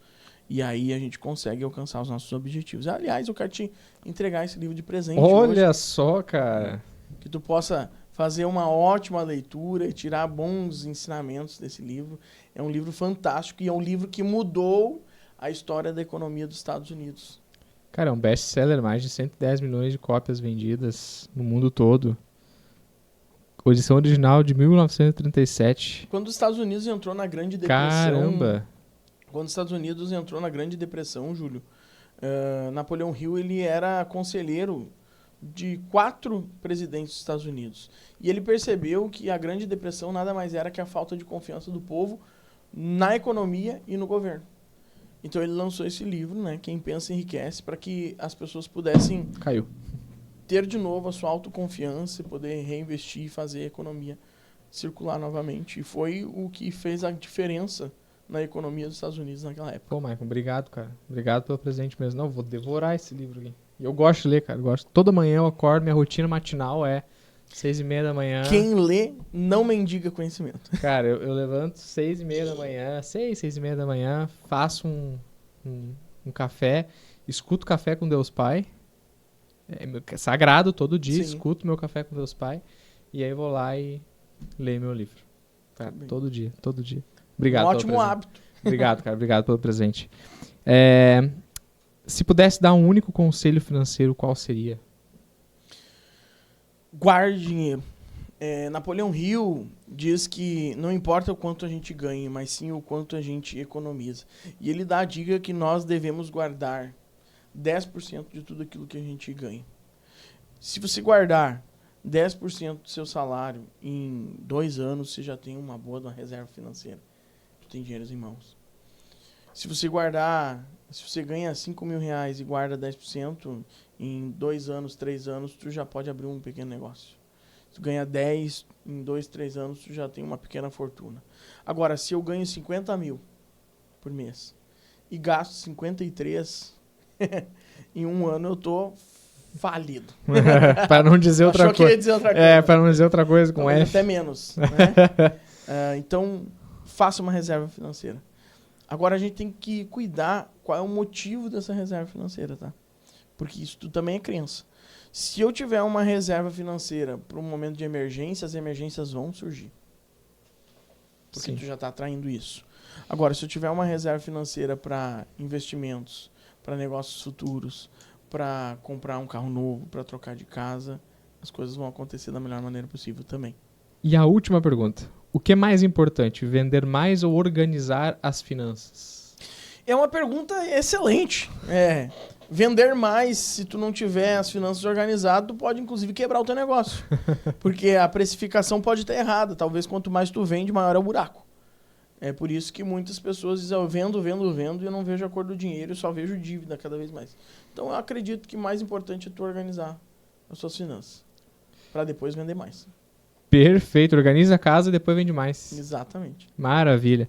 E aí a gente consegue alcançar os nossos objetivos. Aliás, eu quero te entregar esse livro de presente Olha hoje, só, cara. que tu possa fazer uma ótima leitura e tirar bons ensinamentos desse livro. É um livro fantástico e é um livro que mudou a história da economia dos Estados Unidos. Cara, é um best-seller, mais de 110 milhões de cópias vendidas no mundo todo. Edição original de 1937. Quando os Estados Unidos entrou na Grande Depressão... Caramba! Quando os Estados Unidos entrou na Grande Depressão, Júlio, Napoleão Hill ele era conselheiro de 4 presidentes dos Estados Unidos. E ele percebeu que a Grande Depressão nada mais era que a falta de confiança do povo na economia e no governo. Então ele lançou esse livro, né, Quem Pensa Enriquece, para que as pessoas pudessem Caiu. ter de novo a sua autoconfiança e poder reinvestir e fazer a economia circular novamente. E foi o que fez a diferença na economia dos Estados Unidos naquela época. Pô, Michael, obrigado, cara. Obrigado pelo presente mesmo. Não, vou devorar esse livro aqui. E eu gosto de ler, cara. Eu gosto. Toda manhã eu acordo, minha rotina matinal é 6:30 da manhã. Quem lê não mendiga conhecimento. Cara, eu levanto 6:30 da manhã, 6:30 da manhã, faço um café, escuto Café com Deus Pai. É sagrado todo dia, Sim. escuto meu Café com Deus Pai. E aí vou lá e leio meu livro. Cara, todo dia, todo dia. Obrigado Um pelo ótimo presente. hábito. Obrigado, cara. Obrigado pelo presente. Se pudesse dar um único conselho financeiro, qual seria? Guarde dinheiro. Napoleão Hill diz que não importa o quanto a gente ganha, mas sim o quanto a gente economiza. E ele dá a dica que nós devemos guardar 10% de tudo aquilo que a gente ganha. Se você guardar 10% do seu salário, em 2 anos você já tem uma boa reserva financeira. Tu tem dinheiro em mãos. Se você ganha 5 mil reais e guarda 10%, em 2 anos, 3 anos, tu já pode abrir um pequeno negócio. Se tu ganha 10, em 2, 3 anos, tu já tem uma pequena fortuna. Agora, se eu ganho 50 mil por mês e gasto 53, em um ano eu tô falido. Para não dizer outra Achou que ia coisa. dizer outra coisa. Para não dizer outra coisa com Talvez F. até menos. Né? Então, faça uma reserva financeira. Agora a gente tem que cuidar qual é o motivo dessa reserva financeira, tá? Porque isso tudo também é crença. Se eu tiver uma reserva financeira para um momento de emergência, as emergências vão surgir. Porque Sim. tu já está atraindo isso. Agora, se eu tiver uma reserva financeira para investimentos, para negócios futuros, para comprar um carro novo, para trocar de casa, as coisas vão acontecer da melhor maneira possível também. E a última pergunta. O que é mais importante, vender mais ou organizar as finanças? É uma pergunta excelente. Vender mais, se tu não tiver as finanças organizadas, tu pode inclusive quebrar o teu negócio. Porque a precificação pode estar errada. Talvez quanto mais tu vende, maior é o buraco. É por isso que muitas pessoas dizem, eu vendo e eu não vejo a cor do dinheiro, eu só vejo dívida cada vez mais. Então eu acredito que mais importante é tu organizar as suas finanças, para depois vender mais. Perfeito, organiza a casa e depois vende mais. Exatamente. Maravilha.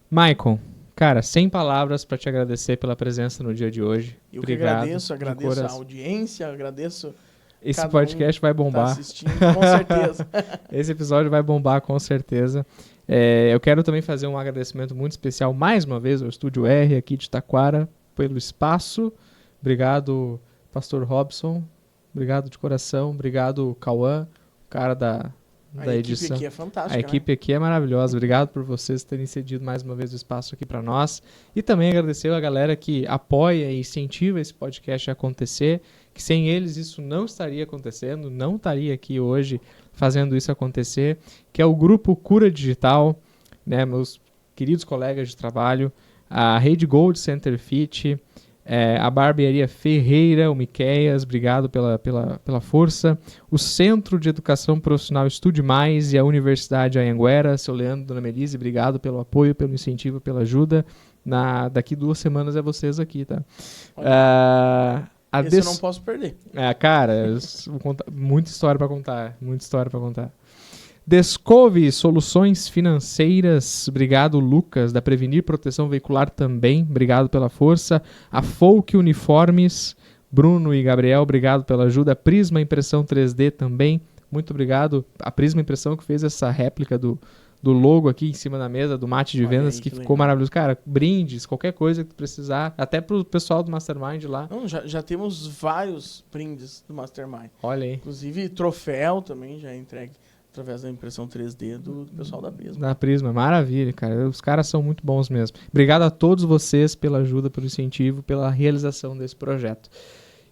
Maicon, cara, sem palavras para te agradecer pela presença no dia de hoje. Eu Obrigado. que agradeço a audiência, agradeço Esse cada podcast vai um que tá bombar. assistindo, com certeza. Esse episódio vai bombar, com certeza. Eu quero também fazer um agradecimento muito especial, mais uma vez, ao Estúdio R aqui de Taquara, pelo espaço. Obrigado, Pastor Robson. Obrigado de coração. Obrigado, Cauã, cara da edição. A equipe aqui é fantástica. A equipe aqui é maravilhosa. Obrigado por vocês terem cedido mais uma vez o espaço aqui para nós. E também agradecer a galera que apoia e incentiva esse podcast a acontecer, que sem eles isso não estaria acontecendo, não estaria aqui hoje fazendo isso acontecer, que é o grupo Cura Digital, né, meus queridos colegas de trabalho, a Rede Gold Center Fit, a Barbearia Ferreira, o Miqueias, obrigado pela força, o Centro de Educação Profissional Estude Mais e a Universidade Anhanguera, seu Leandro, dona Melise, obrigado pelo apoio, pelo incentivo, pela ajuda. Daqui 2 semanas é vocês aqui, tá? Esse eu não posso perder. Cara, eu vou contar muita história para contar. Descove Soluções Financeiras, obrigado Lucas, da Prevenir Proteção Veicular também, obrigado pela força. A Folk Uniformes, Bruno e Gabriel, obrigado pela ajuda. Prisma Impressão 3D também, muito obrigado. A Prisma Impressão que fez essa réplica do logo aqui em cima da mesa, do mate de vendas, aí, que ficou legal. Maravilhoso. Cara, brindes, qualquer coisa que tu precisar, até pro pessoal do Mastermind lá. Não, já temos vários brindes do Mastermind. Olha aí. Inclusive troféu também já é entregue através da impressão 3D do pessoal da Prisma. Da Prisma, maravilha, cara. Os caras são muito bons mesmo. Obrigado a todos vocês pela ajuda, pelo incentivo, pela realização desse projeto.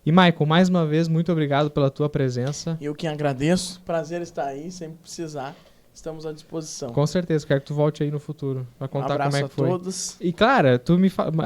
E, Maicon, mais uma vez, muito obrigado pela tua presença. Eu que agradeço. Prazer estar aí, sempre precisar. Estamos à disposição. Com certeza, quero que tu volte aí no futuro pra contar como é que foi. Um abraço a todos. E, cara,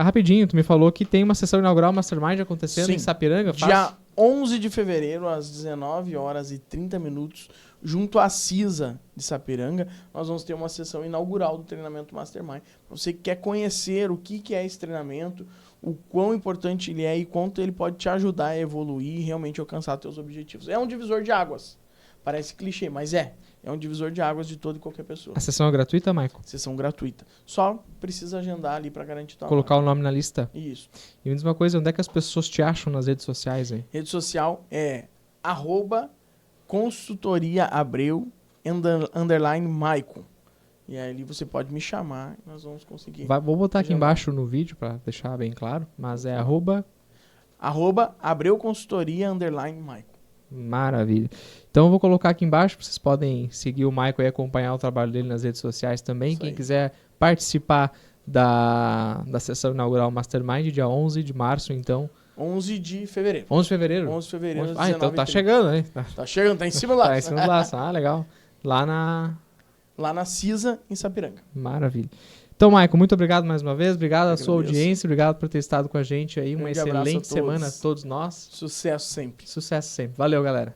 rapidinho, tu me falou que tem uma sessão inaugural Mastermind acontecendo Sim. Em Sapiranga. Dia 11 de fevereiro, às 19h30, junto à CISA de Sapiranga, nós vamos ter uma sessão inaugural do treinamento Mastermind. Você que quer conhecer o que é esse treinamento, o quão importante ele é e quanto ele pode te ajudar a evoluir e realmente alcançar seus objetivos. É um divisor de águas. Parece clichê, mas é um divisor de águas de toda e qualquer pessoa. A sessão é gratuita, Maicon? Sessão gratuita. Só precisa agendar ali para garantir tua Colocar o nome na lista? Isso. E me diz uma coisa, onde é que as pessoas te acham nas redes sociais aí? Rede social é @consultoriaabreu_Maicon. E aí ali você pode me chamar e nós vamos conseguir. Vou botar aqui embaixo no vídeo para deixar bem claro, mas é @AbreuConsultoria_Maicon. Maravilha. Então eu vou colocar aqui embaixo, vocês podem seguir o Maicon e acompanhar o trabalho dele nas redes sociais também. Quem quiser participar da sessão inaugural Mastermind, dia 11 de março, então. 11 de fevereiro. 11 de fevereiro? 11 de fevereiro, então tá chegando, né? Tá chegando, tá em cima do laço. Tá em cima do laço, legal. Lá na CISA, em Sapiranga. Maravilha. Então, Maicon, muito obrigado mais uma vez. Obrigado à sua audiência. Obrigado por ter estado com a gente aí. Uma excelente semana a todos nós. Sucesso sempre. Sucesso sempre. Valeu, galera.